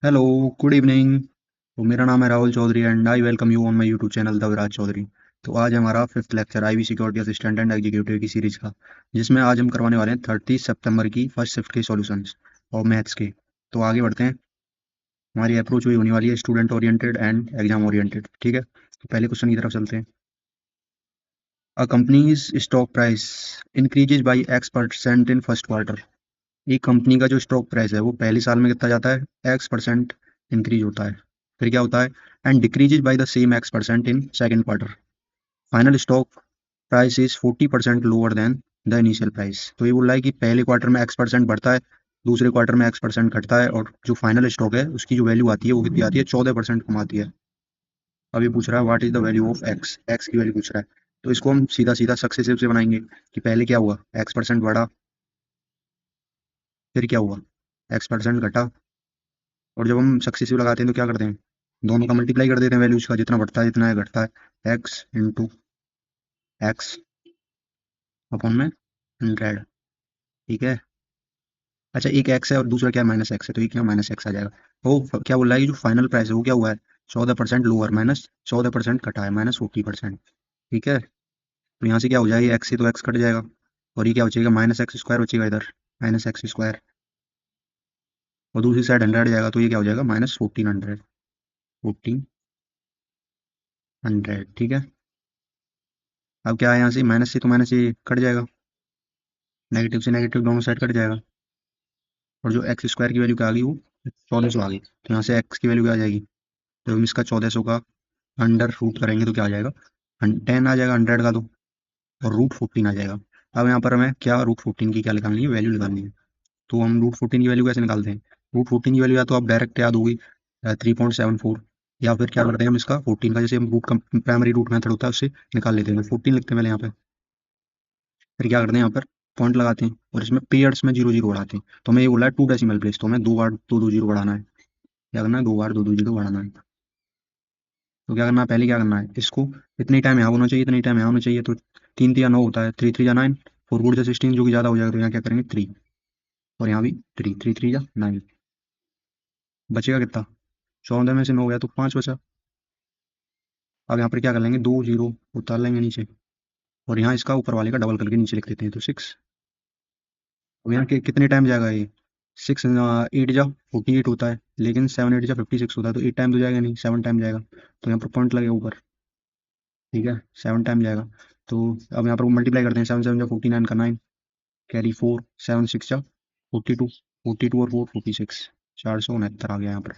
Hello, good evening. तो मेरा नाम है Rahul Chaudhary and I welcome you on my YouTube channel the Viraj Chaudhary. तो आज हमारा fifth lecture IB security assistant and executive की सीरीज का, जिसमें आज हम करवाने वाले हैं 30 सितंबर की फर्स्ट शिफ्ट के सॉल्यूशंस और मैथ्स के। तो आगे बढ़ते हैं। हमारी अप्रोच हुई होने वाली है student oriented and exam oriented. ठीक है, तो पहले क्वेश्चन की तरफ चलते हैं। A companies stock price increases by X% in first quarter. एक कंपनी का जो स्टॉक प्राइस है वो पहले साल में कितना जाता है, X% इंक्रीज होता है। फिर क्या होता है, and decreases by the same X% in second quarter. Final stock price is 40% lower than the initial price. तो ये बोल रहा है कि पहले क्वार्टर में X% बढ़ता है, दूसरे क्वार्टर में X% घटता है, और जो फाइनल स्टॉक है उसकी जो वैल्यू आती है वो कितनी आती है, 14% कम आती है। अब ये पूछ रहा है what is the value of x, x की वैल्यू पूछ रहा है। तो इसको हम सीधा सीधा सक्सेसिव से बनाएंगे कि पहले क्या हुआ, X% बढ़ा, फिर क्या हुआ, X% घटा, और जब हम सक्सेसिव लगाते हैं तो क्या करते हैं, दोनों का मल्टीप्लाई कर देते हैं वैल्यूज का, जितना बढ़ता है जितना है घटता है, एक्स इंटू एक्स अपॉन में 100। ठीक है। अच्छा, एक एक्स है और दूसरा क्या, माइनस एक्स है, तो ये क्या, माइनस एक्स आ जाएगा। क्या बोल रहा है कि जो फाइनल प्राइस है वो क्या हुआ है, 14% लोअर, माइनस 14% घटा है, -40%। ठीक है। तो यहाँ से क्या हो जाएगा, एक्स से तो एक्स कट जाएगा, और ये क्या बचेगा, -x² बचेगा इधर, -x², और दूसरी साइड 100 जाएगा, तो ये क्या हो जाएगा, -1400, 1400। ठीक है। अब क्या है, यहाँ से माइनस से तो माइनस ये कट जाएगा, नेगेटिव से नेगेटिव दोनों साइड कट जाएगा, और जो X² की वैल्यू क्या आ गई, वो 1400 आ गई। तो यहाँ से एक्स की वैल्यू क्या आ जाएगी, तो हम इसका 1400 का अंडर रूट करेंगे तो क्या आ जाएगा, 10 आ जाएगा 100 का, तो और रूट 14 आ जाएगा। अब यहाँ पर हमें क्या, रूट 14 की क्या निकालनी है, वैल्यू निकालनी है। तो हम रूट 14 की वैल्यू कैसे निकालते हैं, रूट 14 की वैल्यू या तो आप डायरेक्ट याद होगी 3.74, या फिर क्या करते हैं हम इसका 14 का, जैसे हम रूट का प्राइमरी रूट मेथड होता है उससे निकाल लेते हैं, 14 लिखते हैं पहले यहाँ पे। फिर क्या करते हैं, यहाँ पर पॉइंट लगाते हैं और इसमें पेयर्स में जीरो जीरो बढ़ाते हैं। तो हमें ये बोला है 2 डेसिमल प्लेस, तो हमें दो बार दो दो जीरो बढ़ाना है। क्या करना है, दो बार दो दो जीरो बढ़ाना है। तो क्या करना है, पहले क्या करना है, इसको इतनी टाइम यहाँ होना चाहिए, इतनी टाइम यहाँ होना चाहिए, तो 3 3 9 होता है, 3 3 9, 4 4 16, जो कि ज़्यादा हो जाएगा, तो यहाँ क्या करेंगे 3, और यहाँ भी 3 3 3 9, बचेगा कितना, 14 में से 9 गया तो 5 बचा। अब यहाँ पर क्या कर लेंगे, दो जीरो उतार लेंगे नीचे, और यहाँ इसका ऊपर वाले का डबल करके नीचे लिख देते हैं, तो 6। अब यहाँ के कितने टाइम जाएगा ये, 6 8 जा 48 होता है, लेकिन 7 8 जा 56 होता है, तो 8 टाइम तो जाएगा नहीं, 7 टाइम जाएगा। तो यहाँ पर पॉइंट लगेगा ऊपर। ठीक है, 7 टाइम जाएगा। तो अब यहाँ पर मल्टीप्लाई करते हैं, 7 7 जा 49 का 9, कैरी 4, 7 6 जा 42, 42 और 4 46, 469 आ गया यहाँ पर।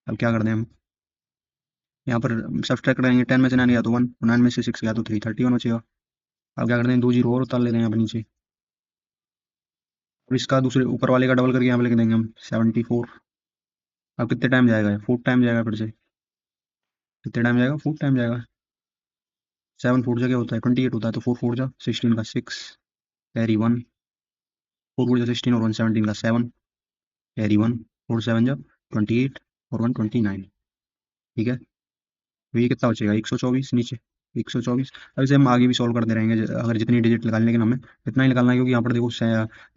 अब क्या करते हैं हम, यहाँ पर सब्सट्रैक्ट करेंगे, 10 में से 9 गया तो 1, 9 में से 6 गया तो 3, 31 बचेगा। अब क्या करते हैं, दो जीरो और उतार लेते हैं यहाँ पर नीचे, और इसका दूसरे ऊपर वाले का डबल करके यहाँ पे लिख देंगे हम, 74। अब कितने टाइम जाएगा, 4 टाइम जाएगा फिर से, कितने टाइम जाएगा, 4 टाइम जाएगा। 7 4 जा क्या होता है, 28 होता है, तो 4 4 जा 16 का 6, कैरी 1, 4 4 जा 16 और 1 17 का 7, कैरी 1, 4 7 जा 28 और 1 29। ठीक है। तो ये कितना बचेगा, 124 नीचे, 124। अब इसे हम आगे भी सॉल्व करते रहेंगे, अगर जितनी डिजिट निकालने, लेकिन हमें इतना ही निकालना है, क्योंकि यहाँ पर देखो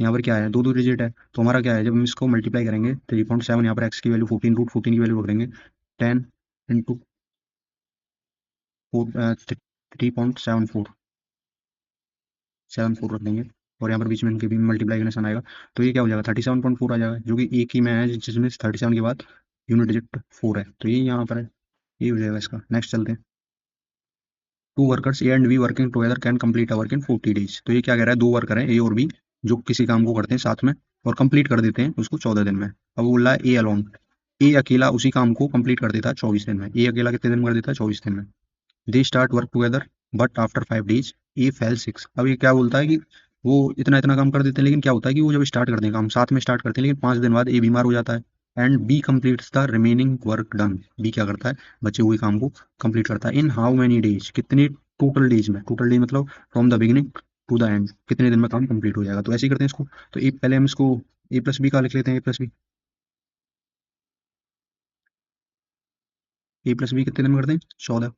यहाँ पर क्या है, दो दो डिजिट है, तो हमारा क्या है, जब हम इसको मल्टीप्लाई करेंगे 3.7, यहाँ पर एक्स की वैल्यू 14, रूट 14 की वैल्यू रखेंगे 10 इंटू 3.74, 7 4 रख देंगे, और यहाँ पर बीच में इनके भी मल्टीप्लाई का निशान आएगा। तो ये क्या हो जाएगा, 37.4 आ जाएगा, जो कि एक ही में है, जिसमें 37 के बाद यूनिट डिजिट 4 है, तो ये यहाँ पर है, ये हो जाएगा इसका। नेक्स्ट चलते हैं। Two workers A and B working together can complete a work in 40 days. तो ये क्या कह रहा है, दो वर्कर हैं ए और बी, जो किसी काम को करते हैं साथ में और कंप्लीट कर देते हैं उसको 14 दिन में। अब वो बोल रहा है ए अलोन, ए अकेला उसी काम को कंप्लीट कर देता है 24 दिन में। ए अकेला कितने दिन में कर देता है, 24 दिन में। They start work together but after 5 days A fail 6। अब ये क्या बोलता है कि वो इतना इतना काम कर देते हैं, लेकिन क्या होता है कि वो जब स्टार्ट करते हैं काम साथ में स्टार्ट करते हैं, लेकिन 5 दिन बाद ए बीमार हो जाता है, and B completes the remaining work done. B क्या करता है, बचे हुए काम को कंप्लीट करता है इन हाउ मेनी डेज, कितने टोटल डेज में, टोटल डेज मतलब from the beginning to the end, कितने दिन में काम कंप्लीट हो जाएगा। तो ऐसे ही करते हैं इसको। तो ए पहले हम इसको ए प्लस बी का लिख लेते हैं, ए प्लस बी, ए प्लस बी कितने दिन में करते हैं, 14।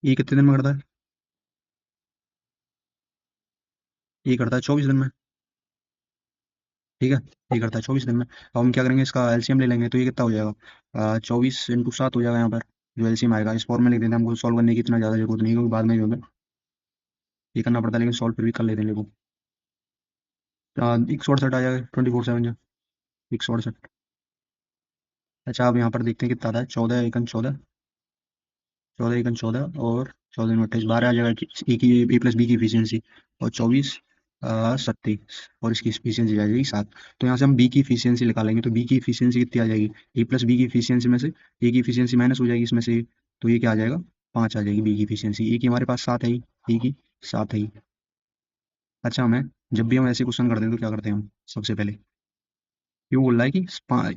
ए कितने दिन में करता है, ए करता है 24 दिन में। ठीक है, ये करता है 24 दिन में। अब हम क्या करेंगे, इसका एलसीएम ले लेंगे, तो ये कितना हो जाएगा, 24 × 7 हो जाएगा यहाँ पर। जो एलसीएम आएगा इस फॉर्म में लिख देते हैं, हमको सॉल्व करने की इतना ज़्यादा जरूरत नहीं है, क्योंकि बाद में जो है ये करना पड़ता है, लेकिन सॉल्व फिर भी कर लेते हैं देखो। 168 आ जाएगा 24/7 जो 168। अच्छा, अब यहाँ पर देखते हैं कितना आता है, 14 × 14, 14 × 14 और 14 × 28, 12 आ जाएगा। ए की ए प्लस बी की इफिशियंसी, और 24 37, और इसकी इफिशियंसी आ जाएगी 7। तो यहाँ से हम बी की इफिशियंसी निकालेंगे, तो बी की इफिशियंसी कितनी आ जाएगी, ए प्लस बी की इफिशियंसी में से ए की इफिशियंसी माइनस हो जाएगी इसमें से, तो ये क्या आ जाएगा, 5 आ जाएगी बी की इफिशियंसी। ए की हमारे पास 7 है ही, ए की 7 है ही। अच्छा, हमें जब भी हम ऐसे क्वेश्चन करते हैं तो क्या करते हैं हम, सबसे पहले क्यों बोल रहा है कि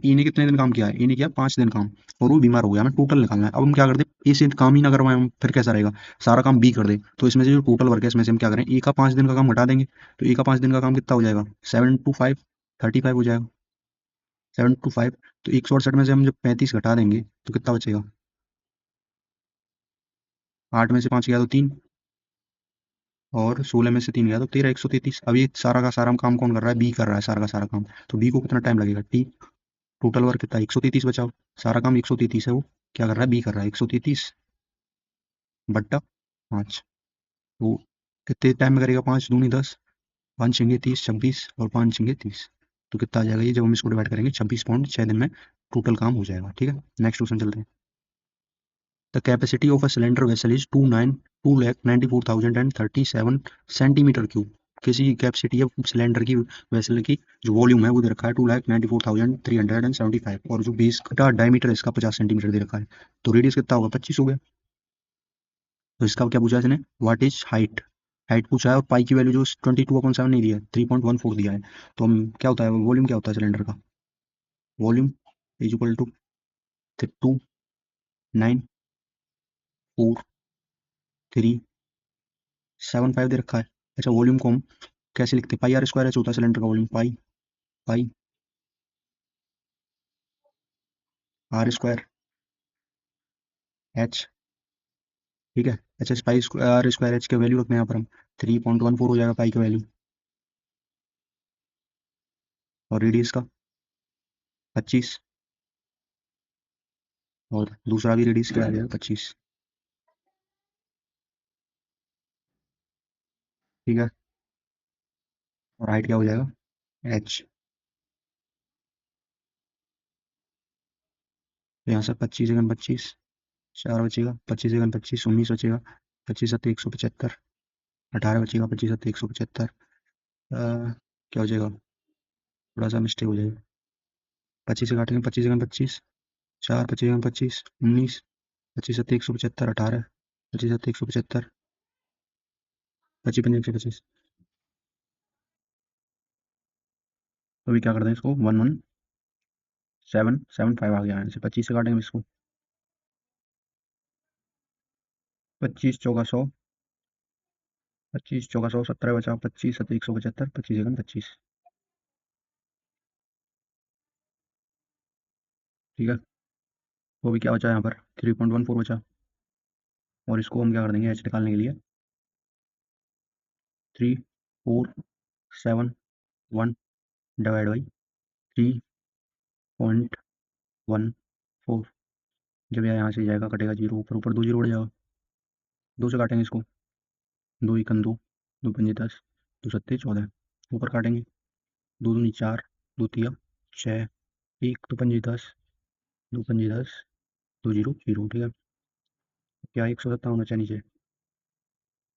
ई ने कितने दिन काम किया है, ई ने किया 5 दिन काम, और वो बीमार हो गया, हमें टोटल निकालना है। अब हम क्या करते हैं, ए से काम ही ना करवाएं हम, फिर कैसा रहेगा, सारा काम बी कर दे, तो इसमें से जो टोटल वर्क है इसमें से हम क्या करें, ए का 5 दिन का काम घटा देंगे। तो ए का 5 दिन का काम कितना हो जाएगा, 7 × 5 35 हो जाएगा, 7 × 5। तो 168 में से हम जब 35 घटा देंगे तो कितना बचेगा, 8 में से 5 गया तो 3, और 16 में से 3 गया तो 13, 133। अब ये सारा का सारा काम कौन कर रहा है, बी कर रहा है सारा का सारा काम। तो बी को कितना टाइम लगेगा, टी। टोटल वर्क कितना, 133 बचाओ, सारा काम 133 है, वो क्या कर रहा है, बी कर रहा है 133 बट्टा 5। तो कितने टाइम में करेगा, 5 दूनी 10, 5 × 6 = 30, 26, और 5 × 6 = 30। तो कितना आ जाएगा ये, जब हम इसको डिवाइड करेंगे, 26.6 दिन में टोटल काम हो जाएगा। ठीक है, नेक्स्ट क्वेश्चन चलते हैं। The capacity of a cylinder vessel is 2,94,037 किसी की कैपेसिटी है सिलेंडर की वेसल की, जो वॉल्यूम है वो दे रखा है 2,94,375, और जो बेस का डायमीटर है इसका 50 सेंटीमीटर दे रखा है। तो रेडियस कितना होगा, 25 हो गया। तो इसका क्या पूछा है इसने, व्हाट इज हाइट, हाइट पूछा है, और पाई की वैल्यू जो 22/7 नहीं दिया है, 3.14 दिया है। तो हम क्या होता है, वॉल्यूम क्या होता है सिलेंडर का, वॉल्यूम इज इक्वल टू 2,9,4,3,7,5 दे रखा है। अच्छा, वॉल्यूम को हम कैसे लिखते हैं, πr² ऐसे होता है सिलेंडर का वॉल्यूम, पाई पाई r² h। ठीक है, अच्छा, इस πr² h के वैल्यू रखते हैं यहाँ पर हम, 3.14 हो जाएगा पाई का वैल्यू, और रेडियस का 25, और दूसरा भी रेडियस क्या आ जाएगा, 25। ठीक है, और हाइट क्या हो जाएगा, h। तो यहाँ से 25 × 25, 4 बचेगा, 25 × 25 19 बचेगा, 25×7 = 175, 18 बचेगा, 25×7 = 175। क्या हो जाएगा, थोड़ा सा मिस्टेक हो जाएगा, 25 से काटेंगे, 25 × 25, 4, 25 × 25 19, 25×7 = 175, 18, 25×7 = 175, 25×5 = 125। तो अभी क्या करते हैं इसको, 11775 आ गया यहाँ से, 25 से काटेंगे इसको, 25 × 4 = 100, 25 × 4 = 100, 17 बचा, 25×7 = 175, 25 × 25। ठीक है, तो अभी क्या बचा यहाँ पर, 3.14 बचा, और इसको हम क्या कर देंगे, एच निकालने के लिए, 3,4,7,1 डिवाइड बाई 3.14। जब यह यहाँ से जाएगा, कटेगा जीरो, ऊपर ऊपर 2 जीरो बढ़ जाएगा, 2 से काटेंगे इसको, 2 × 2, 2 × 5 = 10, 2 × 7 = 14, ऊपर काटेंगे, 2 दूनी 4, 2 × 3 = 6, 1 × 5 = 10, 2 × 5 = 10, 2 जीरो जीरो। ठीक है, क्या 157 बचा नीचे,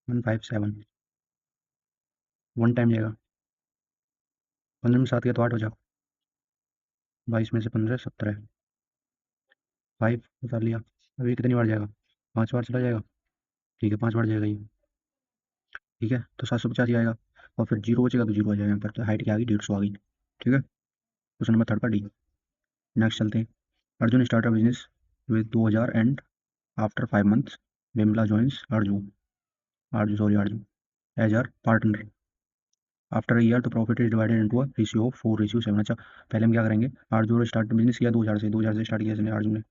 157, 1 टाइम जाएगा, 15 में 7 गया तो 8 बचा, 22 में से 15 17, 5 उतार लिया। अब ये कितनी बार जाएगा, 5 बार चला जाएगा। ठीक है, 5 बार जाएगा ये। ठीक है, तो 785 आएगा, और फिर जीरो बचेगा तो जीरो आ जाएगा यहाँ पर, तो हाइट क्या आ गई, 150 आ गई। ठीक है, क्वेश्चन नंबर 3 का डी। नेक्स्ट चलते हैं। Arjun start a business with 2000 and after 5 months Bimla joins Arjun, Arjun as are partner. After a year the profit is divided into a ratio of 4:7। अच्छा, पहले हम क्या करेंगे, अर्जुन स्टार्ट बिजनेस किया 2000 से स्टार्ट किया इसने अर्जुन ने,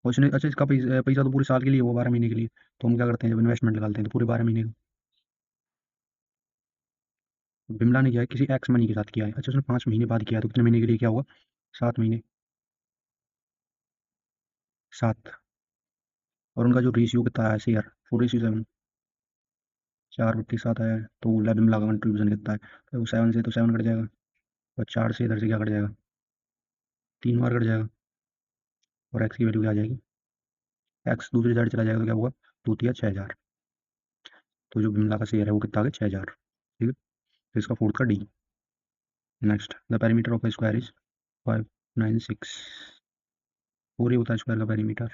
और इसने, अच्छा, इसका पैसा पैसा तो पूरे साल के लिए, वो 12 महीने के लिए। तो हम क्या करते हैं, जब इन्वेस्टमेंट निकालते हैं तो पूरे 12 महीने का, बिमला ने क्या है, किसी एक्स मनी के साथ किया है। अच्छा, उसने 5 महीने बाद किया है, तो कितने महीने के लिए क्या हुआ? 7 महीने। 7। और उनका जो रेशियो कितना है शेयर, 4:7। 4/7 आया है, तो बोला बिमला का कंट्रीब्यूशन कितना है? तो वो 7 से तो 7 कट जाएगा, और 4 से इधर से क्या कट जाएगा? 3 बार कट जाएगा, और एक्स की वैल्यू क्या आ जाएगी? एक्स दूसरी साइड चला जाएगा तो क्या होगा? 2×6 = 6,000। तो जो बिमला का शेयर है वो कितना आ गया? 6,000। ठीक है, तो इसका फोर्थ का D. Next, the perimeter of A square is 596। और ये होता है स्क्वायर का पेरीमीटर,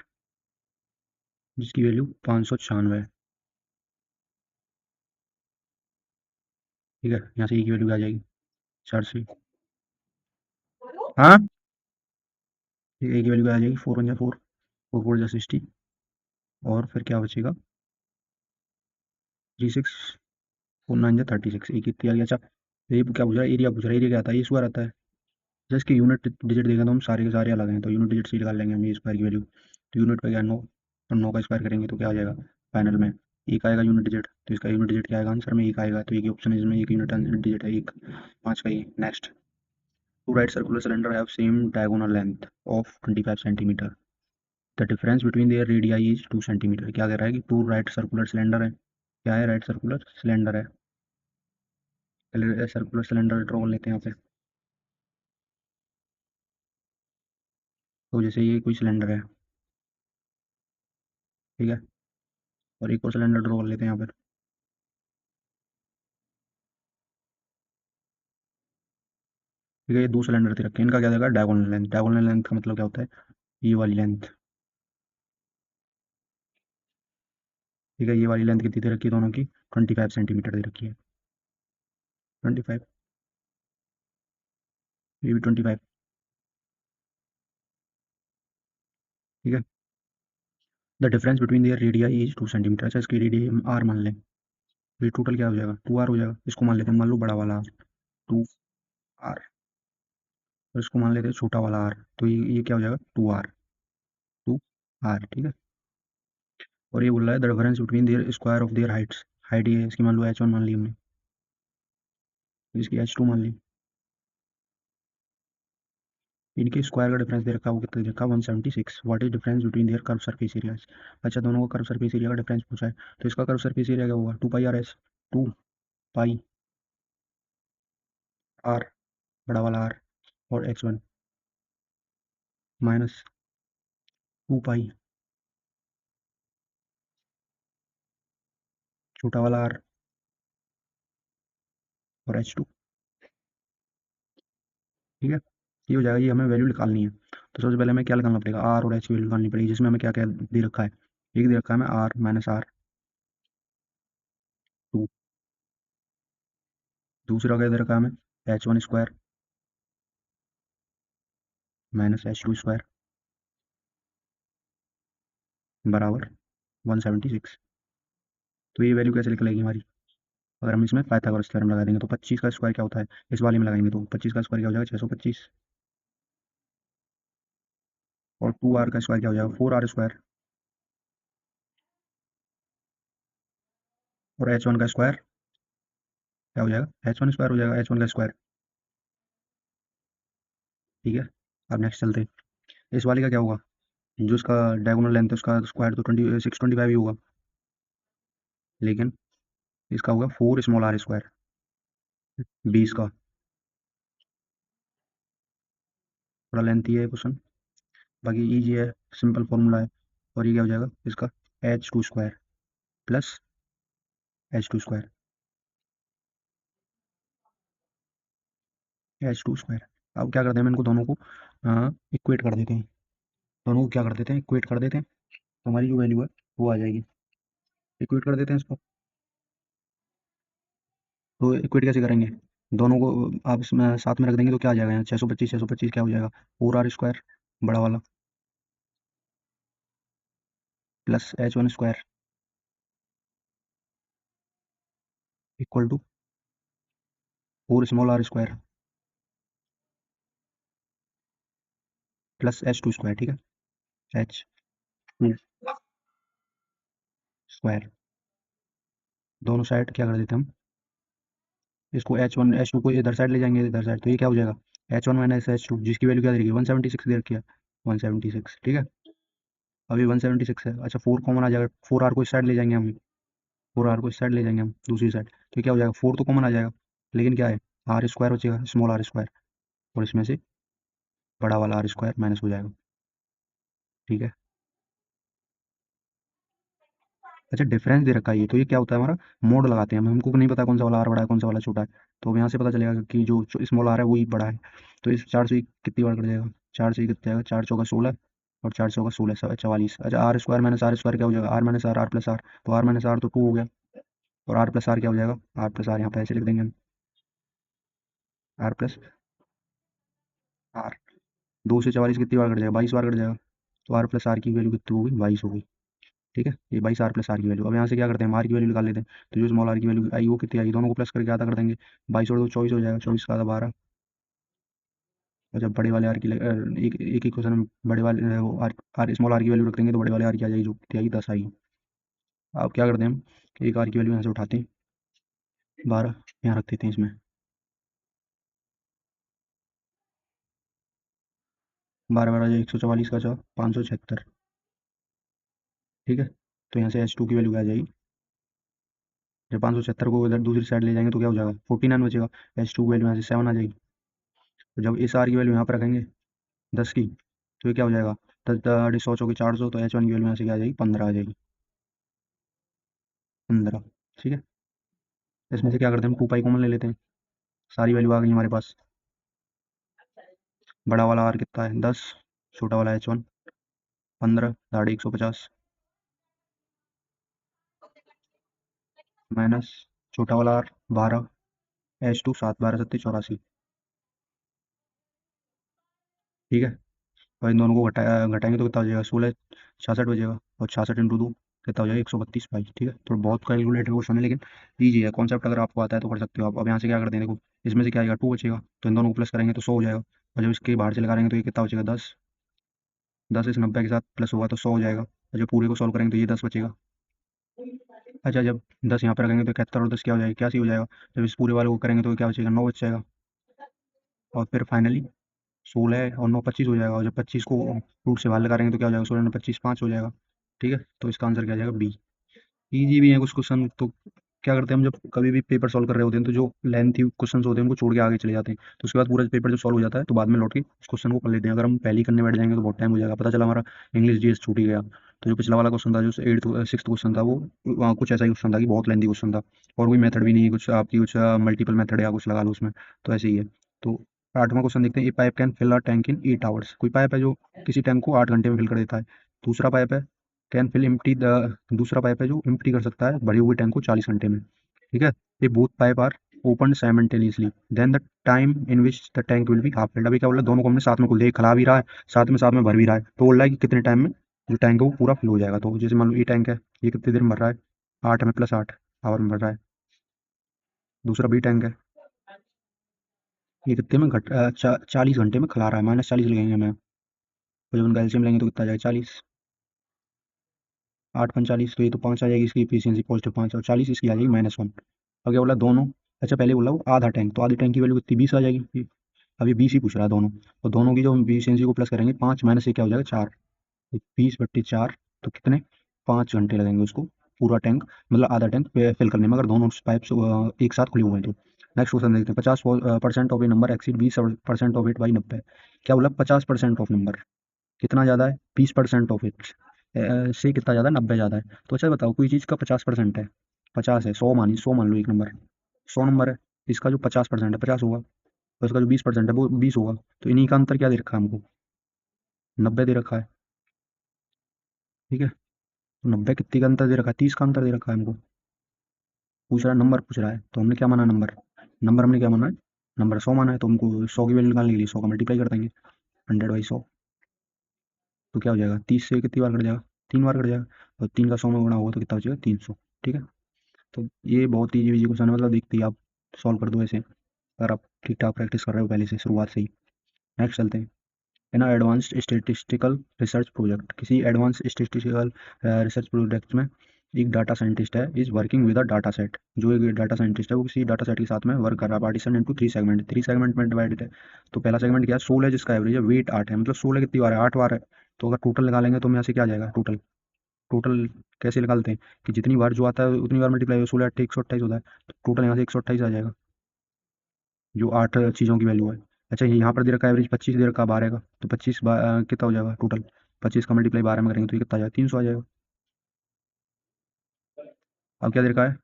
जिसकी वैल्यू 596 है। ठीक है, यहाँ से ए की वैल्यू क्या आ जाएगी? 4 से। हाँ, ए की वैल्यू क्या आ जाएगी? 4×1 = 4, 4×4 = 60, और फिर क्या बचेगा? 36, 4×9 = 36। एक कितनी आ गया? अच्छा, तो ये क्या पूछ रहा है? एरिया पूछ रहा है। एरिया क्या आता है? ये स्क्वायर आता है। जस्ट कि यूनिट डिजिट देगा तो हम सारे के सारे अलग हैं, तो यूनिट डिजिट से निकाल लेंगे हम ये स्क्वायर की वैल्यू। तो यूनिट पे क्या 9, तो 9 का स्क्वायर करेंगे तो क्या आ जाएगा फाइनल में? एक आएगा यूनिट डिजिट, तो इसका यूनिट डिजिट क्या आएगा आंसर में? एक आएगा, तो एक ही ऑप्शन है इसमें एक यूनिट डिजिट है एक। 5 का ही। Next, two right circular cylinder have same diagonal length of 25 centimetre, the difference between their radii is 2 centimetre. क्या कह रहा है कि टू राइट सर्कुलर सिलेंडर है। क्या है? राइट सर्कुलर सिलेंडर है। पहले सर्कुलर सिलेंडर ड्रॉ कर लेते हैं यहाँ पे। तो जैसे ये कोई सिलेंडर है, ठीक है, और एक और सिलेंडर ड्रॉ कर लेते हैं यहाँ पर। ठीक है, ये 2 सिलेंडर दे रखे हैं, इनका क्या देगा? Diagonal length. डायगोनल लेंथ का मतलब क्या होता है? ये वाली लेंथ। ठीक है, ये वाली लेंथ कितनी दे रखी है दोनों की? 25 सेंटीमीटर दे रखी है। 25। ये भी 25। ठीक है, the difference between their radii is 2 centimetre. अच्छा, इसकी रेडियस हम आर मान लें, तो ये टोटल क्या हो जाएगा? 2r हो जाएगा। इसको मान लेते हैं, मान लो बड़ा वाला आर, 2r, और इसको मान लेते हैं छोटा वाला आर, तो ये क्या हो जाएगा? 2r। ठीक है, और ये बोल रहा है the difference between there square of their Heights. Height ये है इसकी, मान लो h1 मान ली हमने, तो इसकी h2 मान ली। इनके स्क्वायर का डिफरेंस दे रखा है, वो कितना दे रखा है? 176। What is difference between there curve surface areas. अच्छा, दोनों का कर्व सरफेस एरिया का डिफरेंस पूछा है, तो इसका कर्व सरफेस एरिया क्या होगा? 2πr/s। 2πr, बड़ा वाला r, और h1 माइनस 2π, छोटा वाला r, और h2। ठीक है, ये हो जाएगा। ये हमें वैल्यू निकालनी है, तो सबसे पहले हमें क्या निकालना पड़ेगा? r और h की वैल्यू निकालनी पड़ेगी, जिसमें हमें क्या क्या दे रखा है? एक दे रखा है हमें r - r, 2। दूसरा क्या दे रखा है हमें? h1² - h2² बराबर 176। तो ये वैल्यू कैसे निकलेगी हमारी? अगर हम इसमें पाइथागोरस थ्योरम लगा देंगे, तो 25 का स्क्वायर क्या होता है? इस वाले में लगाएंगे तो 25 का स्क्वायर क्या हो जाएगा? 625। और 2r का स्क्वायर क्या हो जाएगा? 4r²। और h1 का स्क्वायर क्या हो जाएगा? h1² हो जाएगा, h1 का स्क्वायर। ठीक है, अब नेक्स्ट चलते हैं। इस वाले का क्या होगा? जो इसका डायगोनल लेंथ है उसका स्क्वायर तो 625 ही होगा, लेकिन इसका होगा 4r²। 20 का, थोड़ा लेंथी है क्वेश्चन, बाकी ईजी है, सिंपल फॉर्मूला है। और ये क्या हो जाएगा इसका? h2² plus h2²। h2²। अब क्या करते हैं, हम इनको दोनों को इक्वेट कर देते हैं। दोनों को क्या कर देते हैं? इक्वेट कर देते हैं, तो हमारी जो वैल्यू है वो आ जाएगी। इक्वेट कर देते हैं इसको, तो इक्वेट कैसे करेंगे? दोनों को आप इसमें साथ में रख देंगे तो क्या आ जाएगा? यहाँ 625, 625 क्या हो जाएगा? 4r² बड़ा वाला plus h1² equal to 4r² plus h2²। ठीक है, h2²। दोनों साइड क्या कर देते हैं हम? इसको H1 H2 को इधर साइड ले जाएंगे, इधर साइड, तो ये क्या हो जाएगा H1 माइनस H2, जिसकी वैल्यू क्या दे रखी है 176 दे रखी है, 176, ठीक है। अभी 176 है, अच्छा 4 कॉमन आ जाएगा, 4R को इस साइड ले जाएंगे हम, 4R को इस साइड ले जाएंगे हम दूसरी साइड, तो क्या हो जाएगा 4 तो कॉमन आ जाएगा, लेकिन क्या है आर स्क्वायर बचेगा, स्मॉल आर स्क्वायर, और इसमें से बड़ा वाला आर स्क्वायर माइनस हो जाएगा, ठीक है। अच्छा डिफरेंस दे रखा है ये, तो ये क्या होता है हमारा मोड लगाते हैं हम, हमको नहीं पता कौन सा वाला आर बड़ा है कौन सा वाला छोटा है, तो अब यहाँ से पता चलेगा कि जो स्मॉल आर है वही बड़ा है। तो इस 4 से कितनी बार कट जाएगा, 4 से कितना जाएगा, 4 चौका 16, और 4 चौका 16 44, अच्छा r square minus r square क्या हो जाएगा, r minus r, r plus r, तो आर माइनस आर तो 2 हो गया, और आर प्लस आर क्या हो जाएगा, आर प्लस आर यहाँ पे ऐसे लिख देंगे हम, आर प्लस आर, 2 से 44 कितनी बार कट जाएगा, 22 बार कट जाएगा, तो आर प्लस आर की वैल्यू कितनी होगी, 22 होगी, ठीक है। ये 22 R प्लस आर की वैल्यू, अब यहाँ से क्या करते हैं, हम आर की वैल्यू निकाल लेते हैं, तो जो स्मॉल आर की वैल्यू आई वो कितनी आई, दोनों को प्लस करके आधा कर देंगे, 22 और 2 24 हो जाएगा, 24 का आधा 12, और जब बड़े वाले आर की एक एक ही क्वेश्चन में बड़े वाले वो आर स्मॉल आर की वैल्यू रख देंगे, तो बड़े वाले आर की आ जाएगी, जो कितनी आएगी 10 आएगी। अब क्या करते हैं हम, एक आर की वैल्यू यहाँ से उठाते हैं 12, यहाँ रख देते हैं इसमें, 12 12 144 का 576, ठीक है। तो यहाँ से H2 की वैल्यू क्या आ जाएगी, जब 576 को इधर दूसरी साइड ले जाएंगे तो क्या हो जाएगा 49 बचेगा, H2 की वैल्यू यहाँ से 7 आ जाएगी, तो जब इस आर की वैल्यू यहाँ पर रखेंगे 10 की, तो ये क्या हो जाएगा 10 10 100 400, तो H1 की वैल्यू यहाँ से क्या आ जाएगी 15 आ जाएगी, 15, ठीक है। इसमें से क्या करते हैं हम 2 पाई कॉमन ले लेते हैं, सारी वैल्यू आ गई हमारे पास, बड़ा वाला आर कितना है 10, छोटा वाला H1 15, 150, माइनस छोटा वाला आर 12, H2 7 12 7 84, ठीक है। और इन दोनों को घटाएंगे तो कितना हो जाएगा 16 66 बचेगा, और 66 × 2 कितना हो जाएगा 132 पाई, ठीक है। तो बहुत कैलकुलेटेड क्वेश्चन है, लेकिन ईजी है, कॉन्सेप्ट अगर आपको आता है तो कर सकते हो आप। अब यहाँ से क्या करते हैं देखो, इसमें से क्या आएगा 2 बचेगा, तो इन दोनों को प्लस करेंगे तो 100 हो जाएगा, और जब इसके बाहर से लगाएंगे तो ये कितना बचेगा 10, 10 इस 90 के साथ प्लस होगा तो 100 हो जाएगा, और जब पूरे को सॉल्व करेंगे तो ये 10 बचेगा। अच्छा जब 10 यहाँ पर रखेंगे तो 71 और 10 क्या हो जाएगा, क्या सी हो जाएगा, जब इस पूरे वाले को करेंगे तो क्या बचेगा 9 बच जाएगा, और फिर फाइनली 16 और 9 25 हो जाएगा, और जब 25 को रूट से बाहर लगा रहेंगे तो क्या हो जाएगा 16 9 25 5 हो जाएगा, ठीक है। तो इसका आंसर क्या आ जाएगा बी। ईजी भी है कुछ क्वेश्चन, तो क्या करते हैं हम जब कभी भी पेपर सॉल्व कर रहे होते हैं तो जो लेंथी क्वेश्चन होते हैं उनको छोड़ के आगे चले जाते हैं, तो उसके बाद पूरा पेपर जब सॉल्व हो जाता है तो बाद में लौट के उस क्वेश्चन को कर लेते हैं। अगर हम पहले ही करने बैठ जाएंगे तो बहुत टाइम हो जाएगा, पता चला हमारा इंग्लिश जीएस छूट ही गया। तो जो पिछला वाला क्वेश्चन था, जो 8th 6th क्वेश्चन था, वो कुछ ऐसा ही क्वेश्चन था कि बहुत लेंथी क्वेश्चन था, और कोई मेथड भी नहीं है कुछ आपकी, कुछ मल्टीपल मेथड या कुछ लगा लो उसमें, तो ऐसे ही है। तो 8वां क्वेश्चन देखते हैं, a pipe can fill a tank in 8 hours, कोई पाइप है जो किसी टैंक को 8 घंटे में फिल कर देता है। दूसरा पाइप है कैन फिल एम्प्टी द, दूसरा पाइप है जो एम्प्टी कर सकता है भरी हुई टैंक को 40 घंटे में, ठीक है। ये both pipe are open simultaneously, then the time in which the tank will be half filled, अभी क्या बोल रहा है दोनों को हमने साथ में खोल दिया, खला भी रहा है साथ में भर भी रहा है, तो बोल रहा है कि कितने टाइम में जो टैंक है वो पूरा फिल हो जाएगा। तो जैसे मान लो ये टैंक है, ये कितनी देर में भर रहा है, 8 में +8 आवर में भर रहा है। दूसरा बी टैंक है, ये कितने में 40 घंटे में खिला रहा है, -40 लगेंगे हमें, तो जब उनका एलसीएम लेंगे तो कितना आ जाएगा 40, 8 × 5 = 40, तो ये तो 5 आ जाएगी इसकी एफिशिएंसी पॉजिटिव 5, और 40 इसकी आ जाएगी -1। अब क्या बोला दोनों, अच्छा पहले बोला वो आधा टैंक, तो आधे टैंक की वैल्यू कितनी 20 आ जाएगी, अभी 20 ही पूछ रहा है दोनों, और दोनों की जो हम एफिशिएंसी को प्लस करेंगे 5 माइनस से क्या हो जाएगा 4, तो 20/4, तो कितने 5 घंटे लगेंगे उसको पूरा टैंक, मतलब आधा टैंक फिल करने में, अगर दोनों पाइप एक साथ खुले हुए हैं तो। नेक्स्ट क्वेश्चन देखते हैं, 50% of A number exceed 20% of it by 90, क्या बोला 50% ऑफ नंबर कितना ज़्यादा है 20% ऑफ इट से कितना ज़्यादा 90 ज़्यादा है। तो अच्छा बताओ कोई चीज़ का 50% है, 50 है, 100 मान लो एक नंबर, 100 नंबर है, इसका जो 50% है 50 होगा, और इसका जो 20% है वो 20 होगा, तो इन्हीं का अंतर क्या दे रखा है हमको 90 दे रखा है, ठीक है। तो 90 कितने का अंतर दे रखा है 30 का अंतर दे रखा है हमको, पूछ रहा है नंबर पूछ रहा है, तो हमने क्या माना नंबर, नंबर हमने क्या माना है नंबर 100 माना है, तो हमको 100 की वैल्यू निकालने के लिए 100 का मल्टीप्लाई कर देंगे, 100/100, तो क्या हो जाएगा 30 से कितनी बार कट जाएगा 3 बार कट जाएगा, और 3 का 100 में गुणा होगा तो कितना बचेगा 300, ठीक है। तो ये बहुत ईजी ईजी क्वेश्चन है, मतलब देखते ही आप सॉल्व कर दो ऐसे, अगर आप ठीक ठाक प्रैक्टिस कर रहे हो पहले से शुरुआत से ही। नेक्स्ट चलते हैं, है ना, एडवांस्ड स्टेटिस्टिकल रिसर्च प्रोजेक्ट, किसी एडवांस स्टेटिस्टिकल रिसर्च प्रोजेक्ट में एक डाटा साइंटिस्ट है is working with a data set. जो एक डाटा साइंटिस्ट है वो किसी डाटा सेट के साथ में वर्क कर रहा है। पार्टीशन इनटू थ्री सेगमेंट में डिवाइडेड है। तो पहला सेगमेंट क्या है, 16 जिसका एवरेज है, वेट 8 है, मतलब 16 कितनी बार है, 8 बार है। तो अगर टोटल निकालेंगे तो हम यहाँ से क्या आ जाएगा टोटल। टोटल कैसे निकालते हैं कि जितनी बार जो आता है उतनी बार मल्टीप्लाई, 16 8 128 होता है, तो टोटल यहाँ से 128 आ जाएगा, जो 8 चीज़ों की वैल्यू है। अच्छा ये यहाँ पर दे रखा है एवरेज 25 दे रखा है 12 का, तो 25 कितना हो जाएगा टोटल। 25 का मल्टीप्लाई 12 में करेंगे तो ये कितना आ जाएगा, 300 आ जाएगा। अब क्या दे रखा है,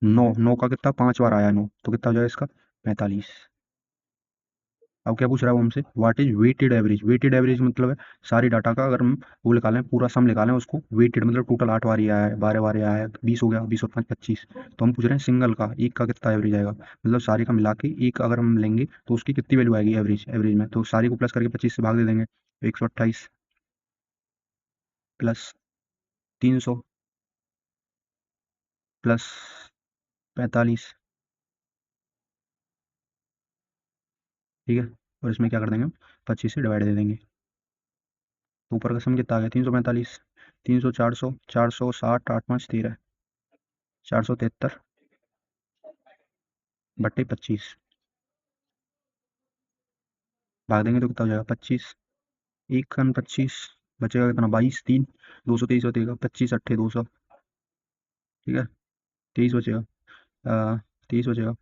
9, 9 का कितना 5 बार आया 9, तो कितना हो जाएगा इसका 45। अब क्या पूछ रहा है वो हमसे, what is weighted average. Weighted average मतलब है सारी डाटा का अगर हम वो निकालें, पूरा सम निकालें उसको, वेटेड मतलब टोटल 8 बार ही आया है, 12 बार आया है, 20 हो गया, 20 और 5 25। तो हम पूछ रहे हैं सिंगल का, एक का कितना एवरेज आएगा, मतलब सारे का मिला के एक अगर हम लेंगे तो उसकी कितनी वैल्यू आएगी एवरेज, एवरेज में तो सारी को प्लस करके 25 से भाग दे देंगे, 128 प्लस 300 प्लस 45। ठीक है, और इसमें क्या कर देंगे हम, 25 से डिवाइड दे देंगे। तो ऊपर का सम कितना आ गया, 345, 300 400, 460 8 5 13, 473 बट्टे 25 भाग देंगे तो कितना हो जाएगा 25। एक खन 25 बचेगा कितना, 22 3, 223 बचेगा, 25 अट्ठे 200। ठीक है, 23 बचेगा, 23 बचेगा,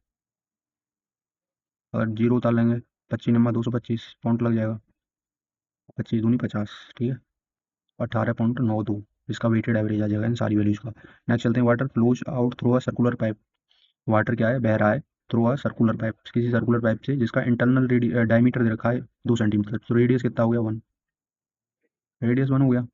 और जीरो उतार लेंगे, 25 नंबर 225 पॉइंट लग जाएगा, 25 दूनी 50। ठीक है, 18.92 इसका वेटेड एवरेज आ जाएगा इन सारी वैल्यूज का। नेक्स्ट चलते हैं, water flows out through a circular pipe. Water क्या है, बह रहा है थ्रू अ सर्कुलर पाइप, किसी सर्कुलर पाइप से जिसका इंटरनल डायमीटर दे रखा है 2 सेंटीमीटर, तो रेडियस कितना हो गया 1, रेडियस 1 हो गया,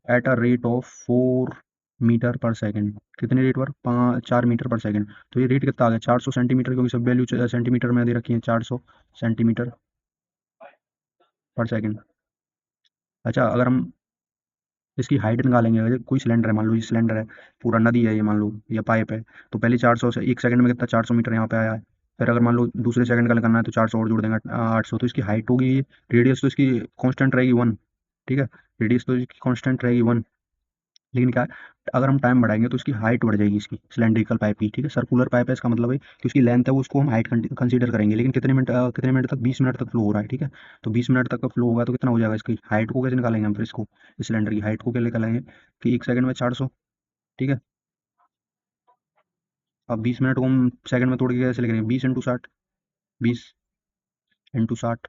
at a rate of 4 metre per second. कितने रेट पर, 4 मीटर पर सेकेंड। तो ये रेट कितना आ गया 400 सेंटीमीटर, क्योंकि सब वैल्यू सेंटीमीटर में दे रखी है, 400 सेंटीमीटर पर सेकेंड। अच्छा अगर हम इसकी हाइट निकालेंगे, अगर कोई सिलेंडर है, मान लो ये सिलेंडर है, पूरा नदी है ये मान लो, या पाइप है, तो पहले 400 से एक सेकंड में कितना 400 मीटर यहाँ पे आया है। फिर अगर मान लो दूसरे सेकंड का निकालना है तो 400 और जोड़ देंगे, 800, तो इसकी हाइट होगी, रेडियस तो इसकी कांस्टेंट रहेगी 1। ठीक है, रेडियस तो इसकी कांस्टेंट रहेगी 1, लेकिन क्या है, अगर हम टाइम बढ़ाएंगे तो इसकी हाइट बढ़ जाएगी इसकी सिलेंड्रिकल पाइप की। ठीक है, सर्कुलर पाइप है, इसका मतलब है कि उसकी लेंथ है वो, उसको हम हाइट कंसीडर करेंगे, लेकिन कितने मिनट तक, 20 मिनट तक फ्लो हो रहा है। ठीक है, तो 20 मिनट तक का फ्लो होगा तो कितना हो जाएगा, इसकी हाइट को कैसे निकालेंगे हम, फिर इसको इस सिलेंडर की हाइट को क्या निकालेंगे कि एक सेकंड में 400। ठीक है, अब 20 मिनट को हम सेकंड में तोड़ के कैसे लिखेंगे, 20 इंटू 60, 20 इंटू 60,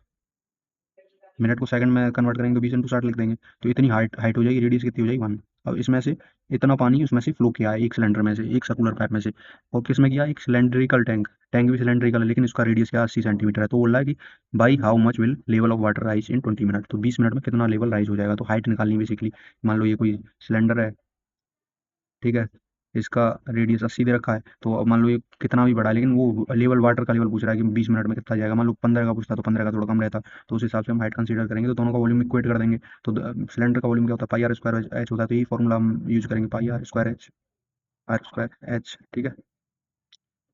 मिनट को सेकंड में कन्वर्ट करेंगे तो 20 इंटू 60 लिख देंगे, तो इतनी हाइट हाइट हो जाएगी, रेडियस कितनी हो जाएगी 1। अब इसमें से इतना पानी उसमें से फ्लो किया है एक सिलेंडर में से, एक सर्कुलर पाइप में से, और किस में किया, एक सिलेंड्रिकल टैंक, टैंक भी सिलेंड्रिकल है, लेकिन इसका रेडियस क्या 80 सेंटीमीटर है। तो बोल रहा है कि by how much will level of water rise in 20 minute, तो 20 मिनट में कितना लेवल राइज हो जाएगा। तो हाइट निकालनी बेसिकली, मान लो ये कोई सिलेंडर है, ठीक है, इसका रेडियस 80 दे रखा है, तो अब मान लो ये कितना भी बड़ा है, लेकिन वो लेवल वाटर का लेवल पूछ रहा है कि 20 मिनट में कितना जाएगा। मान लो 15 का पूछता तो 15 का थोड़ा कम रहता, तो उस हिसाब से हम हाइट कंसीडर करेंगे, तो दोनों का वॉल्यूम इक्वेट कर देंगे। तो सिलेंडर का वॉल्यूम क्या होता है, पाई आर स्क्वायर एच होता है, तो यही फॉर्मूला हम यूज करेंगे, pi r square h, r square h. ठीक है,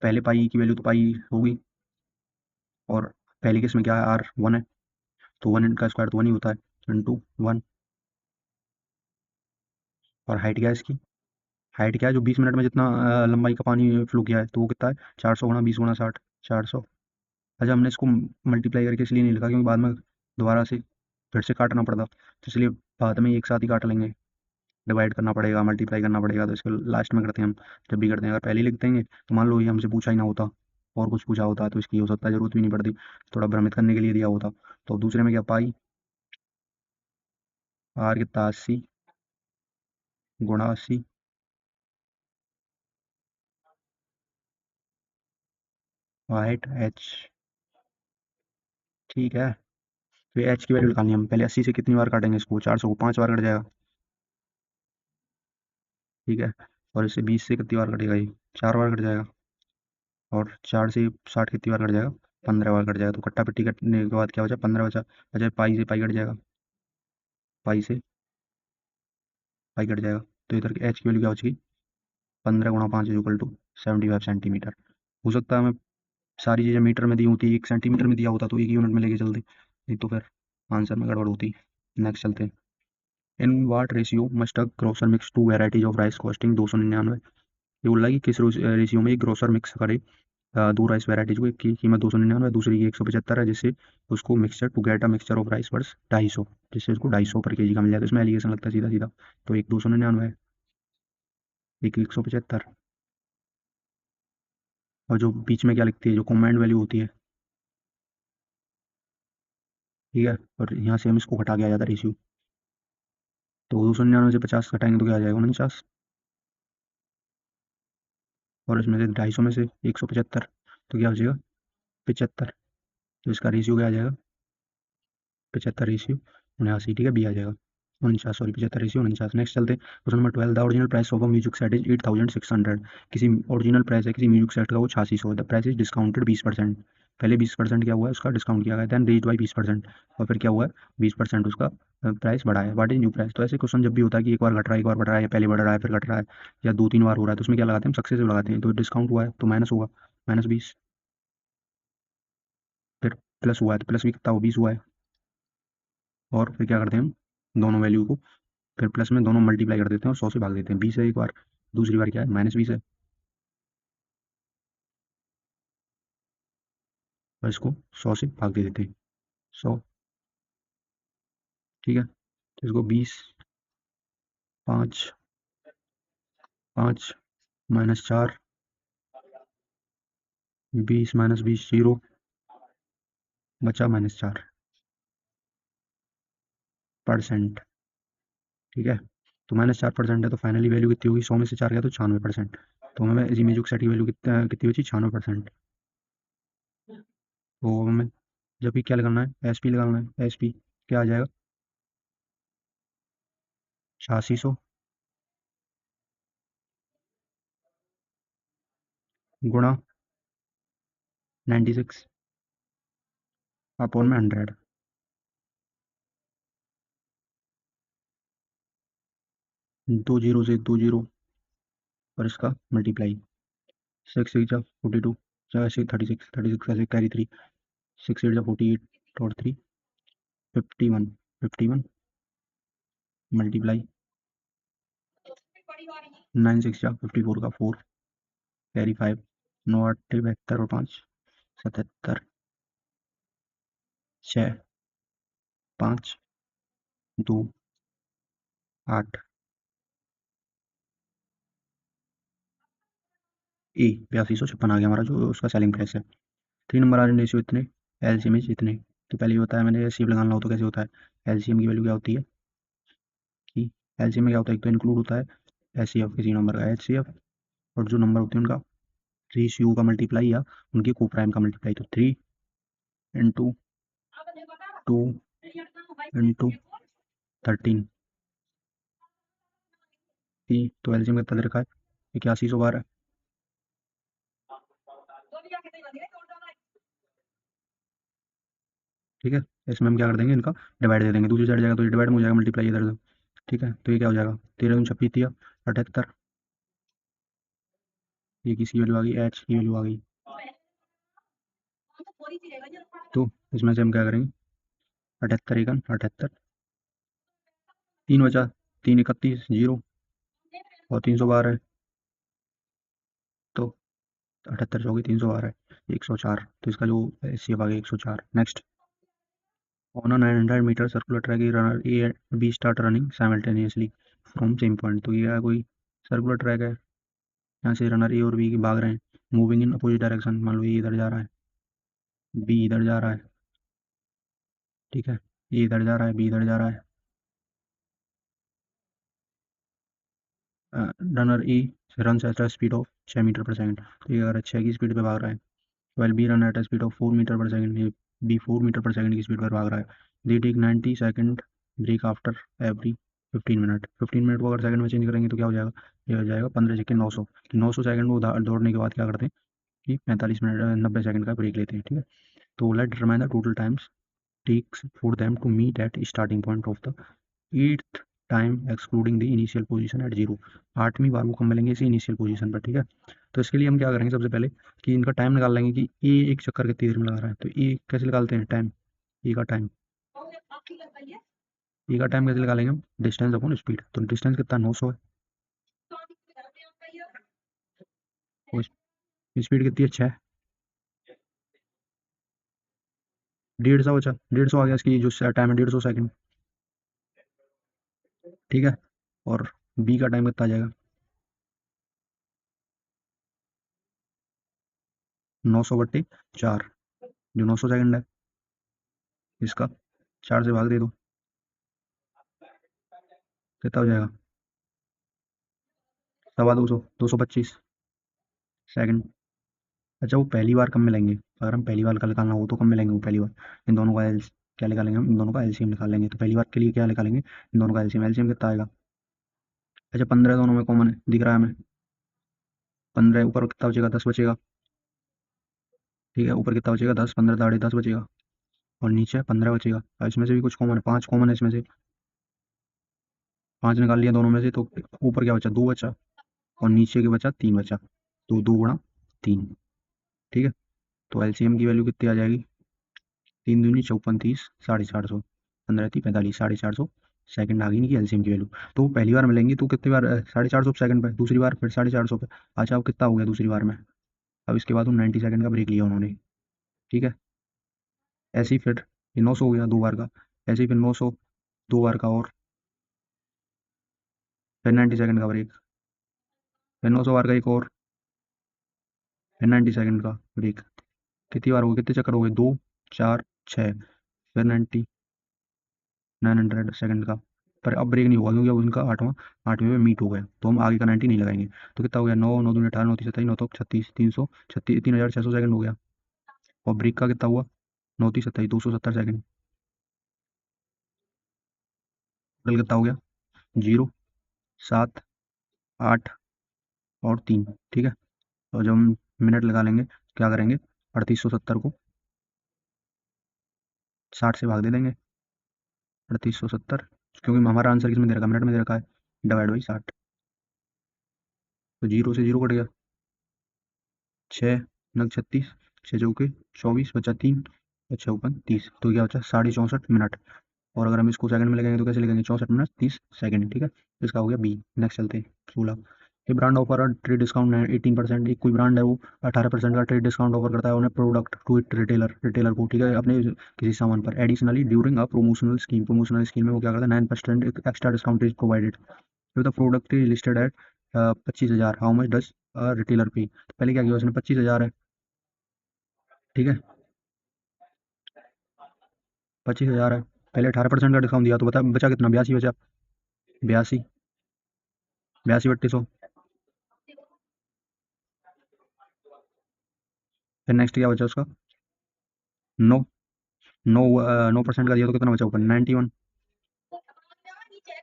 पहले पाई की वैल्यू तो पाई होगी, और पहले केस में क्या है, आर 1 है, तो 1 का स्क्वायर तो 1 ही होता है, इंटू 1। और हाइट क्या है इसकी, हाइट क्या है, जो 20 मिनट में जितना लंबाई का पानी फ्लो किया है, तो वो कितना है 400 गुणा 20 गुणा 60, 400। अच्छा हमने इसको मल्टीप्लाई करके इसलिए नहीं लिखा क्योंकि बाद में दोबारा से फिर से काटना पड़ता, तो इसलिए बाद में एक साथ ही काट लेंगे, डिवाइड करना पड़ेगा, मल्टीप्लाई करना पड़ेगा, तो इसको लास्ट में करते हैं हम। जब भी करते हैं, अगर पहले ही लिख देंगे तो मान लो ये हमसे पूछा ही ना होता, और कुछ पूछा होता तो इसकी हो सकता है ज़रूरत भी नहीं पड़ती, थोड़ा भ्रमित करने के लिए दिया होता। तो दूसरे में क्या, पाई आर कितना 80 गुणा 80, हाइट एच। ठीक है, तो एच की वैल्यू निकालनी है, हम पहले 80 से कितनी बार काटेंगे इसको, 400 को 5 बार कट जाएगा। ठीक है, और इससे 20 से कितनी बार कटेगा, ये 4 बार कट जाएगा, और 4 से 60 कितनी बार कट जाएगा, 15 बार कट जाएगा। तो कट्टा पिट्टी कटने के बाद क्या बचा, 15 बचा। अच्छा पाई से पाई कट जाएगा, पाई से पाई कट जाएगा, तो इधर एच की वैल्यू क्या बचेगी, 15 गुणा 5 इज इक्वल टू 75 सेंटीमीटर। हो सकता है हमें सारी चीज़ें मीटर में दी होती, 1 सेंटीमीटर में दिया होता तो एक यूनिट में लेके चलते, नहीं तो फिर आंसर में गड़बड़ होती। नेक्स्ट चलते हैं, in what ratio must a grocer mix two varieties of rice costing 299। ये बोल रहा है कि किस रेशियो में एक ग्रोसर मिक्स करे दो राइस वेराइटीज को, एक की कीमत 299 दूसरी की 175 है, जिससे उसको mixture to get a mixture of rice worth 250, जिससे उसको 250 पर केजी का मिल जाएगा। इसमें एलिगेशन लगता है सीधा सीधा। तो एक 299 है, एक 175, और जो बीच में क्या लिखती है, जो कॉम्बाइंड वैल्यू होती है, ठीक है, और यहाँ से हम इसको घटा के आ जाता है रेशियो। तो 299 से 50 घटाएंगे तो क्या आ जाएगा, 49, और इसमें से 250 में से 175, तो क्या हो जाएगा, 75। तो इसका रेशियो क्या आ जाएगा, 75 रेशियो 79, ठीक है, बी आ जाएगा, 49, सॉरी 75 रेशियो 49। नेक्स्ट चलते हैं question number 12। The original price of a music set is 8600। किसी ओरिजिनल प्राइस है किसी म्यूजिक सेट का वो 8600, द प्राइस इज डिस्काउंटेड 20%। पहले 20% क्या हुआ है उसका, डिस्काउंट किया गया, देन रेज बाई 20%, और फिर क्या हुआ है, 20% उसका प्राइस बढ़ा है। What is new price. तो ऐसे क्वेश्चन जब भी होता है कि एक बार घट रहा है, एक बार बढ़ रहा है, या पहले बढ़ रहा है फिर घट रहा है, या 2-3 बार हो रहा है, तो उसमें क्या लगाते हैं हम, सक्सेसिव लगाते हैं। तो डिस्काउंट हुआ है तो माइनस होगा, -20, फिर प्लस हुआ है तो प्लस भी कितना हुआ, 20 हुआ है, और फिर क्या करते हैं हम, दोनों वैल्यू को फिर प्लस में दोनों मल्टीप्लाई कर देते हैं और 100 से भाग देते हैं। 20 है एक बार, दूसरी बार क्या है, -20 है, और इसको 100 से भाग दे देते हैं, 100, ठीक है। तो इसको 20, 5, 5 -4, 20 -20 0, बचा -4%, ठीक है। तो -4% है, तो फाइनली वैल्यू कितनी होगी, 100 में से 4 गया तो 96%। तो हमें इस इमेज सेट की वैल्यू कितनी बची, 96%। तो हमें जब भी क्या लगाना है, एस पी लगाना है, एस पी क्या आ जाएगा, 8600 गुणा 96 अपॉन में 100, 2 जीरो से 2 जीरो, और इसका मल्टीप्लाई, 6 8 जा 42, 36 36 ऐसे कैरी 3, 6 8 जा 48 और 3 51, 51 मल्टीप्लाई 9 6 जा 54 का 4, कैरी 5, 9 8 72 और 5 77, 6 5 2 8, ए 8256 आ गया हमारा जो उसका सेलिंग प्राइस है। 3 नंबर आ रहे रेशियो इतने, एलसीएम इतने। तो पहले ये बताया मैंने, एलसीएम लगाना हो तो कैसे होता है, एलसीएम की वैल्यू क्या होती है कि एलसीएम में क्या होता है, एक तो इंक्लूड होता है एचसीएफ किसी नंबर का, एचसीएफ, और जो नंबर होते हैं उनका रेशियो का मल्टीप्लाई या उनके को प्राइम का मल्टीप्लाई। तो 3 इंटू 2 इंटू 13, तो एलसीएम कितना दे रखा है, 8112, ठीक है। इसमें हम क्या कर देंगे, इनका डिवाइड दे देंगे, दूसरी साइड जाएगा तो ये डिवाइड में हो जाएगा, मल्टीप्लाई इधर से, ठीक है। तो ये क्या हो जाएगा, 13 दूनी 26 दिया 78, ये किसकी वैल्यू आ गई, एच की वैल्यू आ गई। तो इसमें से हम क्या करेंगे, 78 एकन 78, 3 बचा, 3 31 जीरो, और 312 है, तो 78 जो होगी 312 है, 104, तो इसका जो सी आ गया 104। Next, on a 900 metre circular track runner A B start running simultaneously from same point. तो ये कोई सर्कुलर ट्रैक है, यहाँ से रनर ए और बी भाग रहे हैं, मूविंग इन अपोजिट डायरेक्शन। मान लो ये इधर जा रहा है, बी इधर जा रहा है, ठीक है, ये इधर जा रहा है, बी इधर जा रहा है। Runner A run at a speed of 6 metre per second, तो ये अगर 6 की स्पीड पे भाग रहा है, well B run at a speed of 4 metre per second, ये बी 4 मीटर पर सेकेंड की स्पीड पर भाग रहा है। They take 90 second break after every 15 minute. 15 minute को अगर सेकंड में चेंज करेंगे तो क्या हो जाएगा, ये हो जाएगा 15 सेकेंड 900, कि 900 सेकंड को दौड़ने के बाद क्या करते हैं कि 45 मिनट 90 सेकंड का ब्रेक लेते हैं, ठीक है। तो let determine the total times takes for them to meet at starting point of the 8th time excluding the initial position at zero. 8वीं बार वो कब मिलेंगे इसी इनिशियल पोजीशन पर, ठीक है। तो इसके लिए हम क्या करेंगे, सबसे पहले कि इनका टाइम निकाल लेंगे कि ए एक चक्कर कितनी देर में लगा रहा है। तो ए कैसे निकालते हैं, टाइम, ए का टाइम, ई का टाइम कैसे निकालेंगे हम? Distance upon speed. तो डिस्टेंस कितना? 900 है। और स्पीड कितनी है? 6। 150 बचा, 150 आ गया इसकी जो टाइम है, 150 सेकंड। ठीक है। और बी का टाइम कितना आ जाएगा? 900/4, जो 900 सेकंड है। इसका 4 से भाग दे दो, कितना हो जाएगा? 225 अच्छा, वो पहली बार कब मिलेंगे? अगर हम पहली बार का निकालना हो तो कब मिलेंगे वो पहली बार? इन दोनों का क्या निकालेंगे हम? इन दोनों का एलसीएम निकाल लेंगे। तो पहली बार के लिए क्या निकालेंगे? इन दोनों का एलसीएम। एलसीएम कितना आएगा? अच्छा, 15 दोनों में कॉमन है, दिख रहा है हमें। 15 ऊपर कितना बचेगा? 10 बचेगा। ठीक है, ऊपर कितना बचेगा? 10, 15 दाढ़ी 10 बचेगा। और नीचे 15 बचेगा। और इसमें से भी कुछ कॉमन है, 5 कॉमन है इसमें से। 5 निकाल लिया दोनों में से, तो ऊपर क्या बचा? 2 बचा। और नीचे के बचा 3 बचा। तो 2 गुणा 3। ठीक है। तो एलसीएम की वैल्यू कितनी आ जाएगी? 3 दूनी 54, 30, 450, 15×3 = 45, 450 सेकंड आ गई इनकी एलसीएम की वैल्यू। तो वो पहली बार मिलेंगी तो कितनी बार? 450 सेकंड पे। दूसरी बार फिर 450 पे। अच्छा, अब कितना हो गया दूसरी बार में? अब इसके बाद वो 90 सेकंड का ब्रेक लिया उन्होंने। ठीक है। ऐसे ही फिर ये 900 हो गया 2 बार का। ऐसे ही फिर 900 2 बार का, और फिर 90 सेकंड का ब्रेक। फिर 900 बार का एक और, फिर 90 सेकंड का ब्रेक। कितनी बार हो गए? कितने चक्कर हो गए? 2, 4, 6। फिर 900 सेकंड का। पर अब ब्रेक नहीं होगा क्योंकि अब उनका आठवें में मीट हो गया, तो हम आगे का 90 नहीं लगाएंगे। तो कितना हो गया? 9 9 दूनी 18, 9 3 27, 9 तो 36, 300, 36, 3600 सेकंड हो गया। और ब्रेक का कितना हुआ? 9 3 27, 270 सेकंड। टोटल कितना हो गया? 0, 7, 8 और 3। ठीक है। और जब हम मिनट लगा लेंगे क्या करेंगे? 3870 को 60 से भाग दे देंगे। 3870, क्योंकि हमारा आंसर किस में दे रखा है? मिनट में दे रखा है। /60। तो 0 से 0 कट गया। 6 9 36, 6 चौके 24, बचा 3, और 6 × 5 = 30। तो क्या बचा? 64.5 मिनट। और अगर हम इसको सेकंड में लगाएंगे तो कैसे लिखेंगे? 64 मिनट 30 सेकंड। ठीक है। तो इसका हो गया बी। नेक्स्ट चलते हैं 16। ये ब्रांड ऑफर और ट्रेड डिस्काउंट है 18%। एक कोई ब्रांड है वो 18% का ट्रेड डिस्काउंट ऑफर करता है उन्हें प्रोडक्ट टू इट रिटेलर को। ठीक है, अपने किसी सामान पर। Additionally during a promotional scheme में वो क्या करता है? 9% extra discount is provided if the product is listed at 25,000। How much does retailer पे? तो पहले क्या किया उसने? 25,000 है। ठीक है, 25,000 है। पहले 18% का डिस्काउंट दिया तो बता बचा कितना? 82 बचा। 82, 82/200। फिर नेक्स्ट क्या बचा उसका? 9 9 9% का दिया तो कितना बचा ऊपर? 91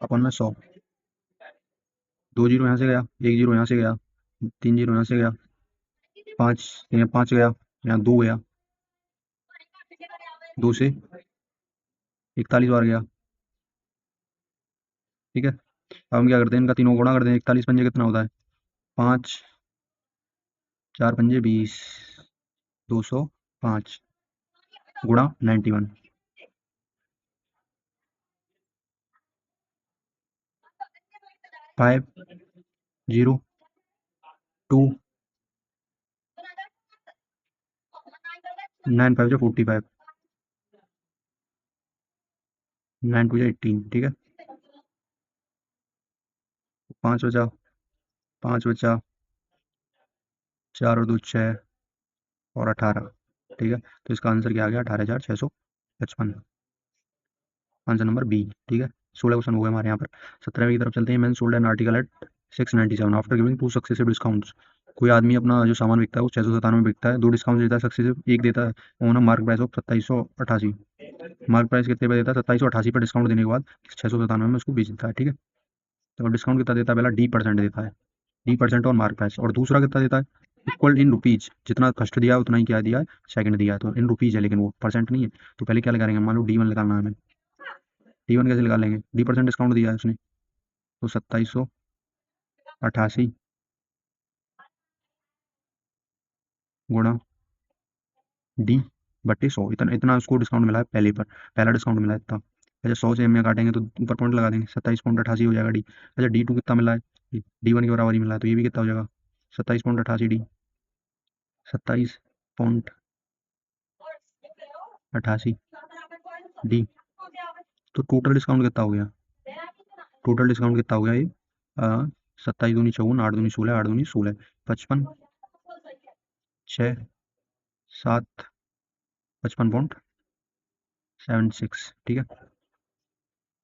अपन में 100। 2 जीरो यहाँ से गया, 1 जीरो यहाँ से गया, 3 जीरो यहाँ से गया, 5 यहाँ 5 गया, यहाँ 2 गया, 2 से 41 बार गया। ठीक है। अब हम क्या करते हैं? इनका तीनों गुणा कर दें। 41 पंजे कितना होता है? 5, 4 पंजे 20, 205 गुणा 91। 5, 0, 2, 9 5 = 45, 9 2 = 18। ठीक है। 5 बचा, 5 बचा, 4 और 2 6, और 18। ठीक है। तो इसका आंसर क्या आ गया? 18,655। Answer number B. ठीक है। 16 क्वेश्चन हो गए हमारे यहाँ पर। 17वीं की तरफ चलते हैं। मैंने sold an article at 697 after giving 2 successive discounts. कोई आदमी अपना जो सामान बिकता है वो 697 बिकता है, 2 डिस्काउंट देता है सक्सेसिव, एक देता है on mark price of 2788। Mark price कितने पे देता है? 2788 पर डिस्काउंट देने के बाद 697 में उसको बेच देता है। ठीक है। तो डिस्काउंट कितना देता है? पहला D% देता है, D% और मार्क प्राइस। और दूसरा कितना देता है? Equal in rupees. जितना फर्स्ट दिया है उतना ही क्या दिया है? सेकंड दिया है। तो इन रुपीज है लेकिन वो परसेंट नहीं है। तो पहले क्या लगाएंगे? मान लो D1 निकालना है हमें। D1 कैसे निकाल लेंगे? D% डिस्काउंट दिया है उसने, तो 2788 गुणा D/100। इतना इतना उसको डिस्काउंट मिला है पहले पर, पहला डिस्काउंट मिला है इतना। अच्छा 100 से एम काटेंगे तो ऊपर पॉइंट लगा देंगे, 27.88 हो जाएगा डी। अच्छा D2 कितना मिला है, D1 के बराबर ही मिला है, तो ये भी कितना हो जाएगा 27.88 डी, 27.88 डी। तो टोटल डिस्काउंट कितना हो गया, टोटल डिस्काउंट कितना हो गया ये, 27 दूनी 54, 8 दूनी 16, 8 दूनी 16, 55, 6, 7, 55.76, ठीक है,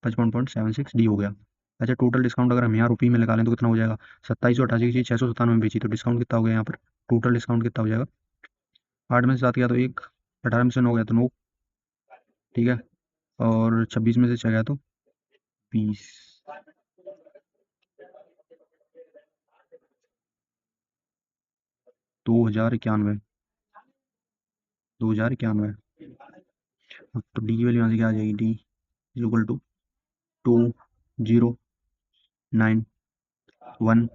55.76 डी हो गया। अच्छा टोटल डिस्काउंट अगर हम यहाँ रुपये में निकालें तो कितना हो जाएगा, 2788 की चीज़ 697 में बेची, तो डिस्काउंट कितना हो गया यहाँ पर, टोटल डिस्काउंट कितना हो जाएगा, 8 में से 7 गया तो 1, 18 में से 9 गया तो 9, ठीक है, और 26 में से 6 गया तो 20, 2091, 2091। अब तो डी की वैल्यू यहाँ से क्या आ जाएगी, डी इज इक्वल टू 2091,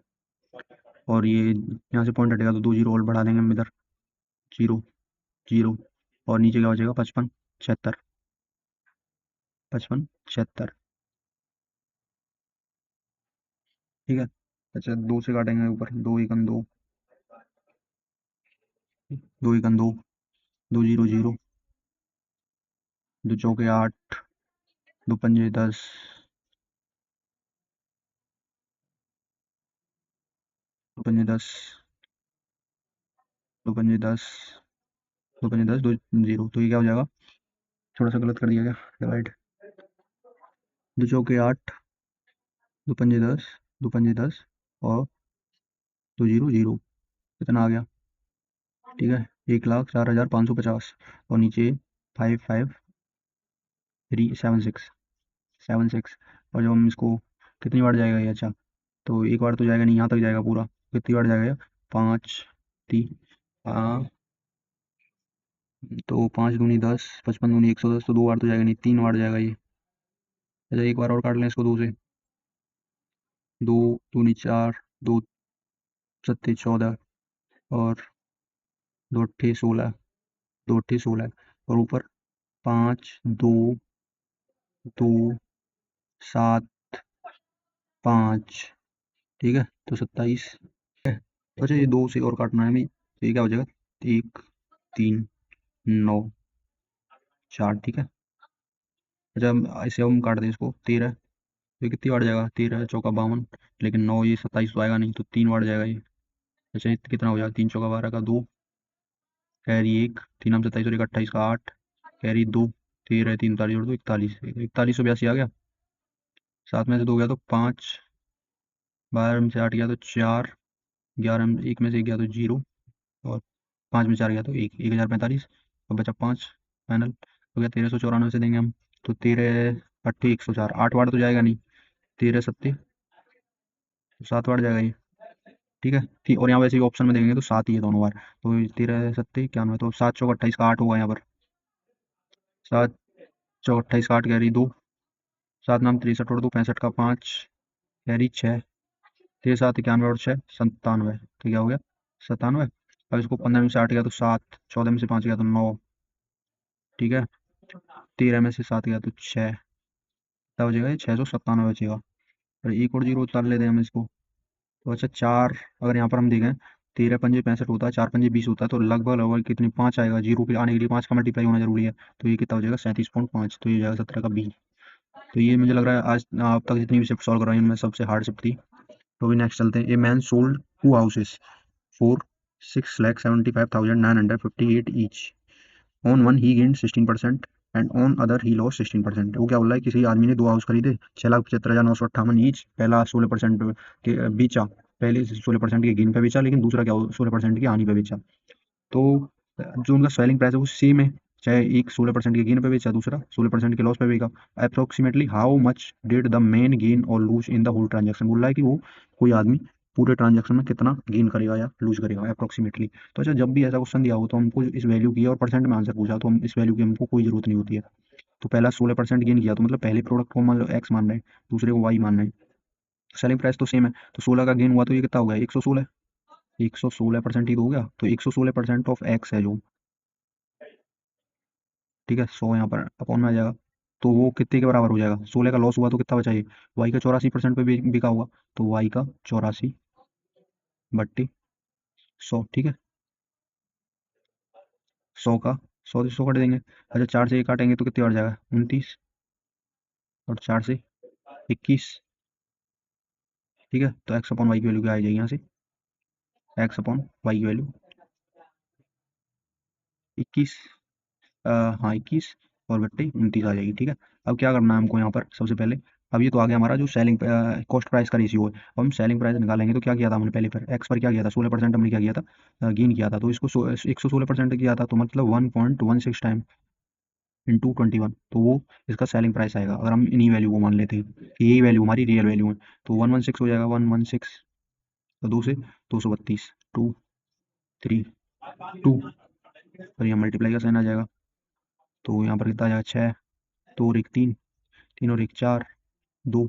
और ये यहाँ से पॉइंट हटेगा तो 2 जीरो और बढ़ा देंगे हम इधर, 0, 0, और नीचे क्या हो जाएगा 55, 76, 55, 76, ठीक है। अच्छा 2 से काटेंगे ऊपर, 2 एकम 2, 2 एकम 2, 2 0 0, 2 चौके 8, 2 पंजे 10, 2 पंजे 10, 2 पंजे 10, 2 पंजे 10, 2 0, तो ये क्या हो जाएगा, थोड़ा सा गलत कर दिया क्या, डिवाइड, 2 चौके 8, 2 पंजे 10, 2 पंजे 10, और 2 0 0, कितना आ गया, ठीक है, 1,04,550, और नीचे 55,376, 76, और जब हम इसको, कितनी बार जाएगा ये, अच्छा तो एक बार तो जाएगा नहीं, यहाँ तक जाएगा पूरा, कितनी बार जाएगा ये, 5, 3, हाँ, तो 5 दूनी 10, 55 दूनी 110, तो 2 बार तो जाएगा नहीं, 3 बार जाएगा ये। अच्छा एक बार और काट लें इसको 2 से, 2 दूनी 4, 2 सत्ते 14, और 2 अट्ठे 16, 2 अट्ठे 16, और ऊपर 5, 2, 2, 7, 5, ठीक है, तो 27 है। अच्छा ये 2 से और काटना है हमें, तो ये क्या हो जाएगा, 1, 3, 9, 4, ठीक है। अच्छा ऐसे हम काट दें इसको 13, तो ये कितनी बार जाएगा, 13 चौका 52, लेकिन 9 ये 27 तो आएगा नहीं, तो 3 बार जाएगा ये। अच्छा ये कितना हो जाएगा, 3 चौका 12 का 2, कैरी 1, 3 हम 27 और 1 28 का 8, कैरी 2, 13 3 39 और 2 41, 4182 आ गया, 7 में से 2 गया तो 5, 12 में से 8 गया तो 4, 11 में 1 में से 1 गया तो 0, और 5 में 4 गया तो 1, 1045, और बचा 5, फाइनल हो गया, 1394 से देंगे हम, तो 13 अट्ठे 104, 8 बार तो जाएगा नहीं, 13 सत्ते, 7 बार जाएगा ये, ठीक है, ठीक, और यहाँ वैसे भी ऑप्शन में देंगे तो 7 ही है दोनों बार, तो 13 सत्ते 91, तो 7 चौक 28 का 8 होगा यहाँ पर, 7 चौक 28 का 8, कैरी 2, 7 नाम 63 और 2 65 का 5, कैरी 6, 13 7 91 और 6 97, तो क्या हो गया 97। अब इसको 15 में से 8 गया तो 7, 14 में से 5 गया तो 9, ठीक है, 13 में से 7 गया तो 6, क्या हो जाएगा ये 697 बचेगा, और एक और जीरो उतार लेते हैं हम इसको, तो अच्छा 4, अगर यहाँ पर हम देखें 13 पंजे 65 होता है, 4 पंजे 20 होता है, तो लगभग लगभग कितनी 5 आएगा, जीरो के आने के लिए 5 का मल्टीप्लाई होना जरूरी है, तो ये कितना हो जाएगा 37.5, तो ये हो जाएगा 17 का बी। तो ये मुझे लग रहा है आज आप तक जितनी भी शिफ्ट सॉल्व कर रहा हूँ उनमें सबसे हार्ड शिफ्ट थी। तो भी नेक्स्ट चलते हैं, a man sold 2 houses for 6,75,958 each, on one he gain 16% and on other he loss 16%। वो क्या बोल रहा है, किसी आदमी ने 2 हाउस खरीदे 6,75,958 ईच, पहला 16% के बेचा, पहले 16% के गेन पे बेचा, लेकिन दूसरा क्या 16% की हानि पे बेचा। तो जो उनका सेलिंग प्राइस है वो सेम है, चाहे एक 16% के गेन पे बेचा, दूसरा 16% के लॉस पे बेचा। Approximately how much did the man gain और lose in the whole transaction, बोल रहा है कि वो कोई आदमी पूरे ट्रांजेक्शन में कितना गेन करेगा या लूज करेगा अप्रोक्सीमेटली। तो अच्छा जब भी ऐसा क्वेश्चन दिया हो तो हमको इस वैल्यू की और परसेंट में आंसर पूछा तो हम इस वैल्यू की हमको कोई जरूरत नहीं होती है। तो पहला 16% गेन किया तो मतलब पहले प्रोडक्ट को मान लो एक्स मान रहे हैं, दूसरे को वाई मान रहे हैं, सेलिंग प्राइस तो सेम है, तो 16 का गेन हुआ तो ये कितना हो गया 116, 116% ही तो हो गया, तो 116% ऑफ एक्स है जो, ठीक है, 100 यहाँ पर अपॉन में आ जाएगा, तो वो कितने के बराबर हो जाएगा? 16 का लॉस हुआ तो कितना बचा ये? वाई का 84% पे बिका हुआ, तो वाई का 84/100, ठीक है। 100 का 100 काट देंगे। अच्छा, 4 से 1 काटेंगे तो कितने और जाएगा? 29, और 4 से 21, ठीक है। तो एक्स अपॉन वाई की वैल्यू क्या आ जाएगी यहाँ से? एक्स अपॉन वाई की वैल्यू 21, हाँ 21 और बट्टे 29 आ जाएगी, ठीक है। अब क्या करना है हमको यहाँ पर सबसे पहले? अब ये तो आ गया हमारा जो सेलिंग कॉस्ट प्राइस का रेशियो है। अब हम सेलिंग प्राइस निकालेंगे तो क्या किया था हमने पहले पर? एक्स पर क्या किया था? 16% हमने क्या किया था? गेन किया था। तो इसको 116% किया था, तो मतलब 1.16 टाइम इंटू 21, तो वो इसका सेलिंग प्राइस आएगा। अगर हम इन्हीं वैल्यू को मान लेते हैं कि यही वैल्यू हमारी रियल वैल्यू है, तो 116 हो जाएगा। 116 तो 2 से 232, 2 3 2, और यहाँ मल्टीप्लाई का साइन आ जाएगा। तो यहाँ पर कितना आ जाएगा? 6, 2 और 1 3, 3 और 1 4, 2,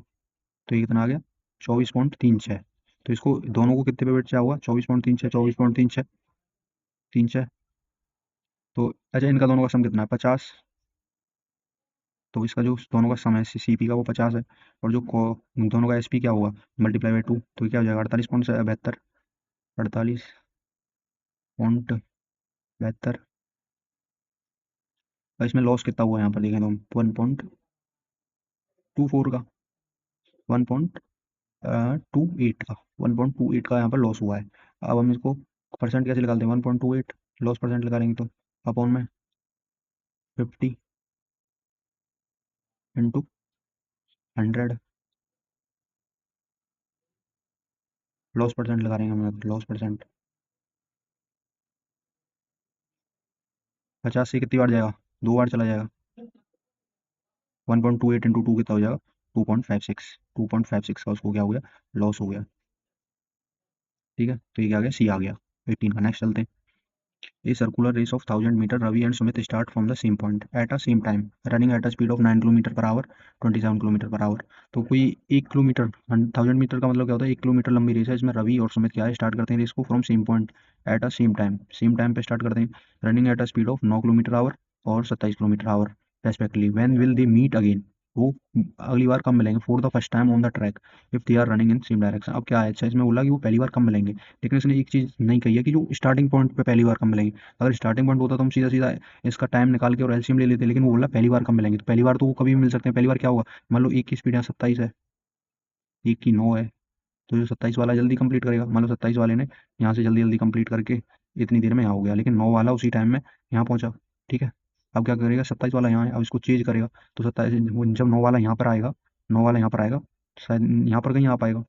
तो ये कितना आ गया? 24.36। तो इसको दोनों को कितने पे बेचा हुआ? 24.36, 24.36, 36। तो अच्छा, इनका दोनों का सम कितना है? 50। तो इसका जो दोनों का सम है सी पी का, वो 50 है। और जो दोनों का एस पी क्या होगा? मल्टीप्लाई बाई 2, तो क्या हो जाएगा? 48.72, 48.72। और इसमें लॉस कितना हुआ यहाँ पर देखें तो? 1.24 का, 1.28 का, 1.28 का यहाँ पर लॉस हुआ है। अब हम इसको परसेंट कैसे निकालते हैं? 1.28 लॉस परसेंट निकालेंगे तो अपॉन में 50 इंटू 100, लॉस परसेंट लगा रहे हैं हम, लॉस परसेंट। 50 से कितनी बार जाएगा? 2 बार चला जाएगा। 1.28 इंटू 2 कितना हो जाएगा? 2.56, 2.56 का उसको क्या हो गया? लॉस हो गया, ठीक है। तो ये क्या आ गया? सी आ गया 18 का। नेक्स्ट चलते हैं। A circular race of 1000 meter, Ravi and Sumit start from the same point at a same time, running at a speed of 9 kilometre per hour, 27 kilometre per hour. तो कोई 1 किलोमीटर, 1000 मीटर का मतलब क्या होता है? 1 kilometre लंबी race है। इसमें रवि और सुमित क्या है? स्टार्ट करते हैं रेस को from same point at a same time पे स्टार्ट करते हैं, running at a speed of 9 kilometre hour और 27 kilometre hour respectively. When will they meet again? वो अगली बार कब मिलेंगे? For the first time on the track if they are running in same direction. अब क्या है? अच्छा, इसमें बोला कि वो पहली बार कब मिलेंगे, लेकिन इसने एक चीज़ नहीं कही है कि जो स्टार्टिंग पॉइंट पे पहली बार कब मिलेंगे। अगर स्टार्टिंग पॉइंट होता तो हम सीधा सीधा इसका टाइम निकाल के और एलसीएम ले लेते, लेकिन वो बोला पहली बार कब मिलेंगे। तो पहली बार तो वो कभी भी मिल सकते हैं। पहली बार क्या होगा? मान लो एक की स्पीड यहाँ 27 है, एक की 9 है, तो जो 27 वाला जल्दी कंप्लीट करेगा। मान लो 27 वाले ने यहाँ से जल्दी जल्दी कंप्लीट करके इतनी देर में यहाँ हो गया, लेकिन 9 वाला उसी टाइम में यहाँ पहुँचा, ठीक है। अब क्या करेगा? 27 वाला यहाँ है, अब इसको चेंज करेगा। तो 27 जब 9 वाला यहाँ पर आएगा, 9 वाला यहाँ पर आएगा, शायद यहाँ पर कहीं आ पाएगा।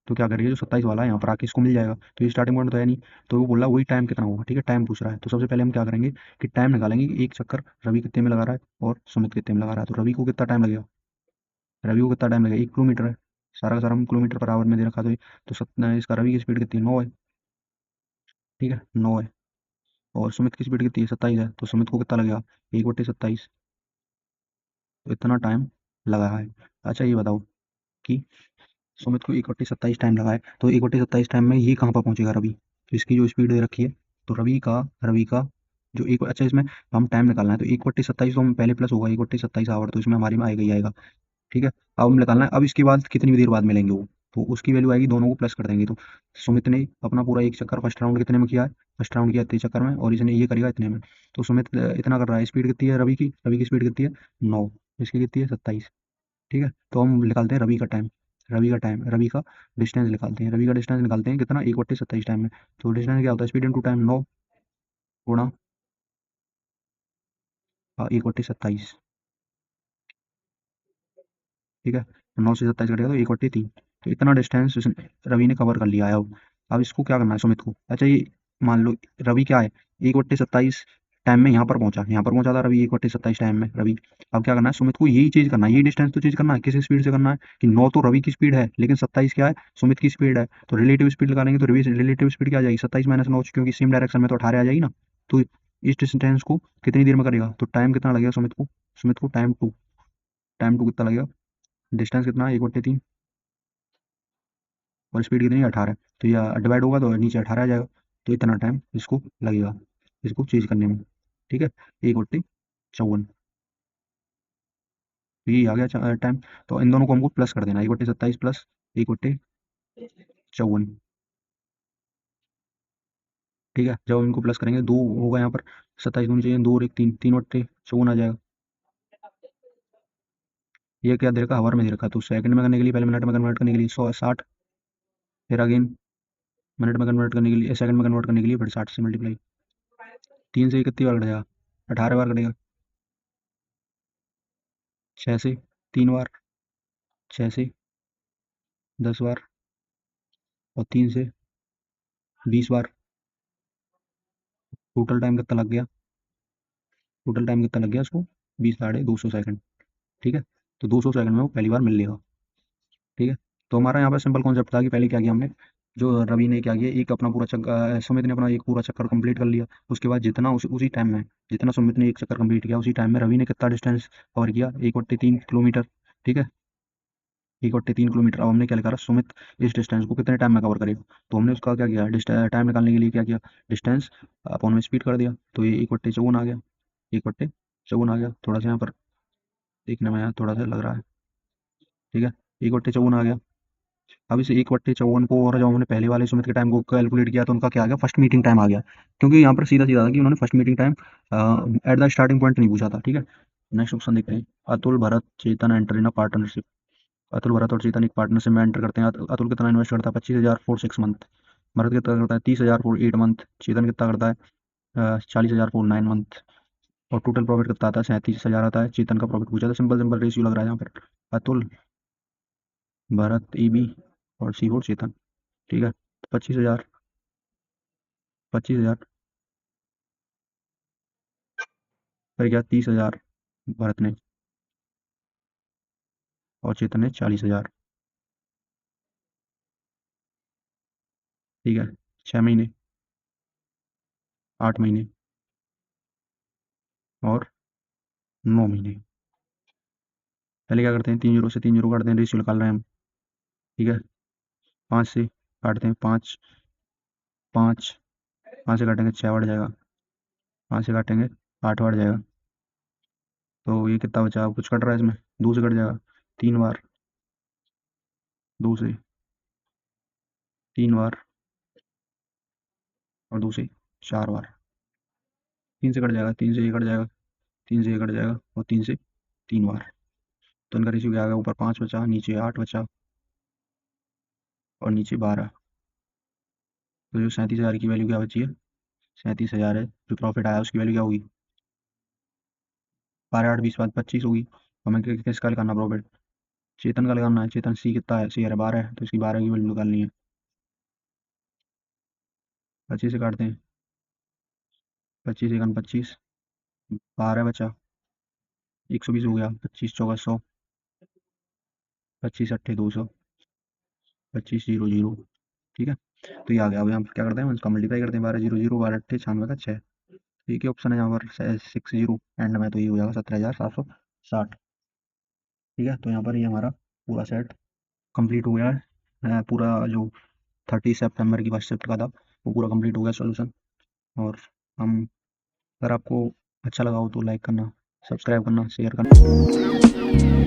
तो क्या करेगा? जो 27 वाला है यहाँ पर आके इसको मिल जाएगा। तो ये स्टार्टिंग पॉइंट तो है नहीं। तो वो बोला वही टाइम कितना होगा, ठीक है। टाइम पूछ रहा है, तो सबसे पहले हम क्या करेंगे कि टाइम निकालेंगे कि एक चक्कर रवि कितने में लगा रहा है और सुमित कितने में लगा रहा है। तो रवि को कितना टाइम लगेगा? रवि को कितना टाइम लगेगा? 1 किलोमीटर है, सारा का सारा हम किलोमीटर पर आवर में दे रखा। तो इसका रवि की स्पीड कितनी है? 9 है, ठीक है, 9 है। और सुमित की स्पीड कितनी है? 27 है। तो सुमित को कितना लगेगा? 1/27। तो इतना टाइम लगा है। अच्छा, ये बताओ कि सुमित को 1/27 टाइम लगा है, तो 1/27 टाइम में ये कहाँ पर पहुंचेगा रवि? तो इसकी जो स्पीड दे रखी है, तो रवि का जो एक, अच्छा इसमें हम टाइम निकालना है, तो 1/27 तो हम पहले प्लस होगा 1/27 आवर, तो इसमें हमारे में आएगा ही आएगा, ठीक है। अब हम निकालना है अब इसके बाद कितनी देर बाद मिलेंगे वो, तो उसकी वैल्यू आएगी, दोनों को प्लस कर देंगे। तो सुमित ने अपना पूरा एक चक्कर फर्स्ट राउंड कितने में किया है? फर्स्ट राउंड किया इतने चक्कर में, और इसने ये करेगा इतने में। तो सुमित इतना कर रहा है। स्पीड कितनी है रवि की स्पीड कितनी है? 9। इसकी कितनी है? 27, ठीक है। तो हम निकालते हैं रवि का डिस्टेंस निकालते हैं। रवि का डिस्टेंस निकालते हैं कितना? 1/27 टाइम में। तो डिस्टेंस क्या होता है? स्पीड इंटू टाइम, 9 गुणा 1/27, ठीक है। 9 से 27 कटेगा तो 1/3। तो इतना डिस्टेंस रवि ने कवर कर लिया है। अब इसको क्या करना है सुमित को? अच्छा, ये मान लो रवि क्या है? 1/27 टाइम में यहाँ पर पहुंचा था रवि 1/27 टाइम में रवि। अब क्या करना है सुमित को? यही चीज करना है, यही डिस्टेंस तो चेंज करना है। किस स्पीड से करना है कि 9 तो रवि की स्पीड है, लेकिन 27 क्या है? सुमित की स्पीड है। तो रिलेटिव स्पीड लगाएंगे, तो रवि रिलेटिव स्पीड क्या आ जाएगी? 27 - 9, क्योंकि सेम डायरेक्शन में तो 18 आ जाएगी ना। तो इस डिस्टेंस को कितनी देर में करेगा? तो टाइम कितना लगेगा सुमित को टाइम टू कितना लगेगा? डिस्टेंस कितना है? 1/3, और स्पीड कितनी है? 18। तो यह डिवाइड होगा तो नीचे 18 आ जाएगा। तो इतना टाइम इसको लगेगा इसको चेंज करने में, ठीक है। 1/54, तो ये आ गया टाइम। तो इन दोनों को हमको प्लस कर देना, 1/27 प्लस 1/54। ठीक है, जब हम इनको प्लस करेंगे 2 होगा यहाँ पर, 27 होनी चाहिए, 2 और 1 3, 3/54 आ जाएगा। ये क्या दे रखा, हावर में दे रखा, तो सेकंड में करने के लिए, पहले मिनट में कन्वर्ट करने के लिए 160, फिर अगेन मिनट में कन्वर्ट करने के लिए, सेकंड में कन्वर्ट करने के लिए फिर 60 से मल्टीप्लाई। 3 से ये कितनी बार कटेगा, 18 बार कटेगा। 6 से 3 बार, 6 से 10 बार, और 3 से 20 बार। टोटल टाइम कितना लग गया, टोटल टाइम कितना लग गया उसको, 20 साढ़े 200 सेकंड। ठीक है, तो 200 सेकंड में वो पहली बार मिल लेगा। ठीक है, तो हमारा यहाँ पर सिंपल कॉन्सेप्ट था कि पहले क्या किया हमने, जो रवि ने क्या किया, एक अपना पूरा चक्कर, सुमित ने अपना एक पूरा चक्कर कंप्लीट कर लिया। उसके बाद जितना उसी टाइम में, जितना सुमित ने एक चक्कर कंप्लीट किया, उसी टाइम में रवि ने कितना डिस्टेंस कवर किया, 1/3 किलोमीटर। ठीक है, 1/3 किलोमीटर। अब हमने क्या लिखा, सुमित इस डिस्टेंस को कितने टाइम में कवर करेगा, तो हमने उसका क्या किया, टाइम निकालने के लिए क्या किया, डिस्टेंस अपॉन में स्पीड कर दिया, तो ये 1/54 आ गया, 1/54 आ गया। थोड़ा सा यहाँ पर देखने में यहाँ थोड़ा सा लग रहा है। ठीक है, 1/54 आ गया। अब इस 1/54 को, और जब हमने पहले वाले सुमित के टाइम को कैलकुलेट किया, तो उनका क्या आ गया, फर्स्ट मीटिंग टाइम आ गया। क्योंकि यहाँ पर सीधा सीधा था कि उन्होंने first meeting time at the starting point नहीं पूछा था। ठीक है, नेक्स्ट ऑप्शन देखते हैं। Atul Bharat Chetan enter in a partnership. Atul Bharat और चेतन एक पार्टनरशिप में एंटर करते हैं। अतुल कितना इन्वेस्ट करता है, 25,000 फॉर 6 मंथ। भरत कितना करता है, 30,000 फॉर 8 मंथ। चेतन कितना करता है, 40,000 फॉर 9 मंथ। और टोटल प्रॉफिट कितना आता है, 37,000 आता है। चेतन का प्रॉफिट पूछा था, सिंपल सिंपल रेशियो लग रहा है यहाँ पर, अतुल भरत AB और C फॉर चेतन। ठीक है, 25,000, 25,000, फिर क्या, 30,000 भरत ने, और चेतन ने 40,000। ठीक है, 6 महीने, 8 महीने और 9 महीने। पहले क्या करते हैं, 3 जीरो से 3 जीरो काटते हैं, रेशियो निकाल रहे हैं हम। ठीक है, 5 से काटते हैं, 5, 5, 5 से काटेंगे 6 बढ़ जाएगा, 5 से काटेंगे 8 बढ़ जाएगा। तो ये कितना बचा, कुछ कट रहा है इसमें, 2 से कट जाएगा, 3 बार, 2 से 3 बार, और 2 से 4 बार। 3 से कट जाएगा, 3 से ये कट जाएगा, 3 से ये कट जाएगा, और 3 से 3 बार। तो इनका रेशियो क्या आ गया, ऊपर 5 बचा, नीचे 8 बचा, और नीचे 12। तो जो 37,000 की वैल्यू क्या बची है, 37,000 है, जो प्रॉफिट आया उसकी वैल्यू क्या होगी, 12 8 20 बाद 25 होगी। हमें किसका निकालना प्रॉफिट, चेतन का लगाना है। चेतन सी कितना है, शेयर है 12 है, तो इसकी 12 की वैल्यू निकालनी है। 25 से काटते हैं, 25 एकन 25, 12 बचा, 120 हो गया, 25 चौका 100, 25 अट्ठे 200, 25 जीरो जीरो। ठीक है, तो ये आ गया। अब यहाँ पर क्या करते हैं, इसका मल्टीप्लाई करते हैं, 12 जीरो जीरो, 12 अट्ठे 96 का 6। ठीक है, ऑप्शन है यहाँ पर 6 जीरो एंड में, तो ये हो जाएगा 17,760। ठीक है, तो यहाँ पर ये हमारा पूरा सेट कंप्लीट हो गया है। पूरा जो 30 सितंबर की फर्स्ट शिफ्ट का था, वो पूरा कंप्लीट हो गया सॉल्यूशन। और हम, अगर आपको अच्छा लगा हो तो लाइक करना, सब्सक्राइब करना, शेयर करना।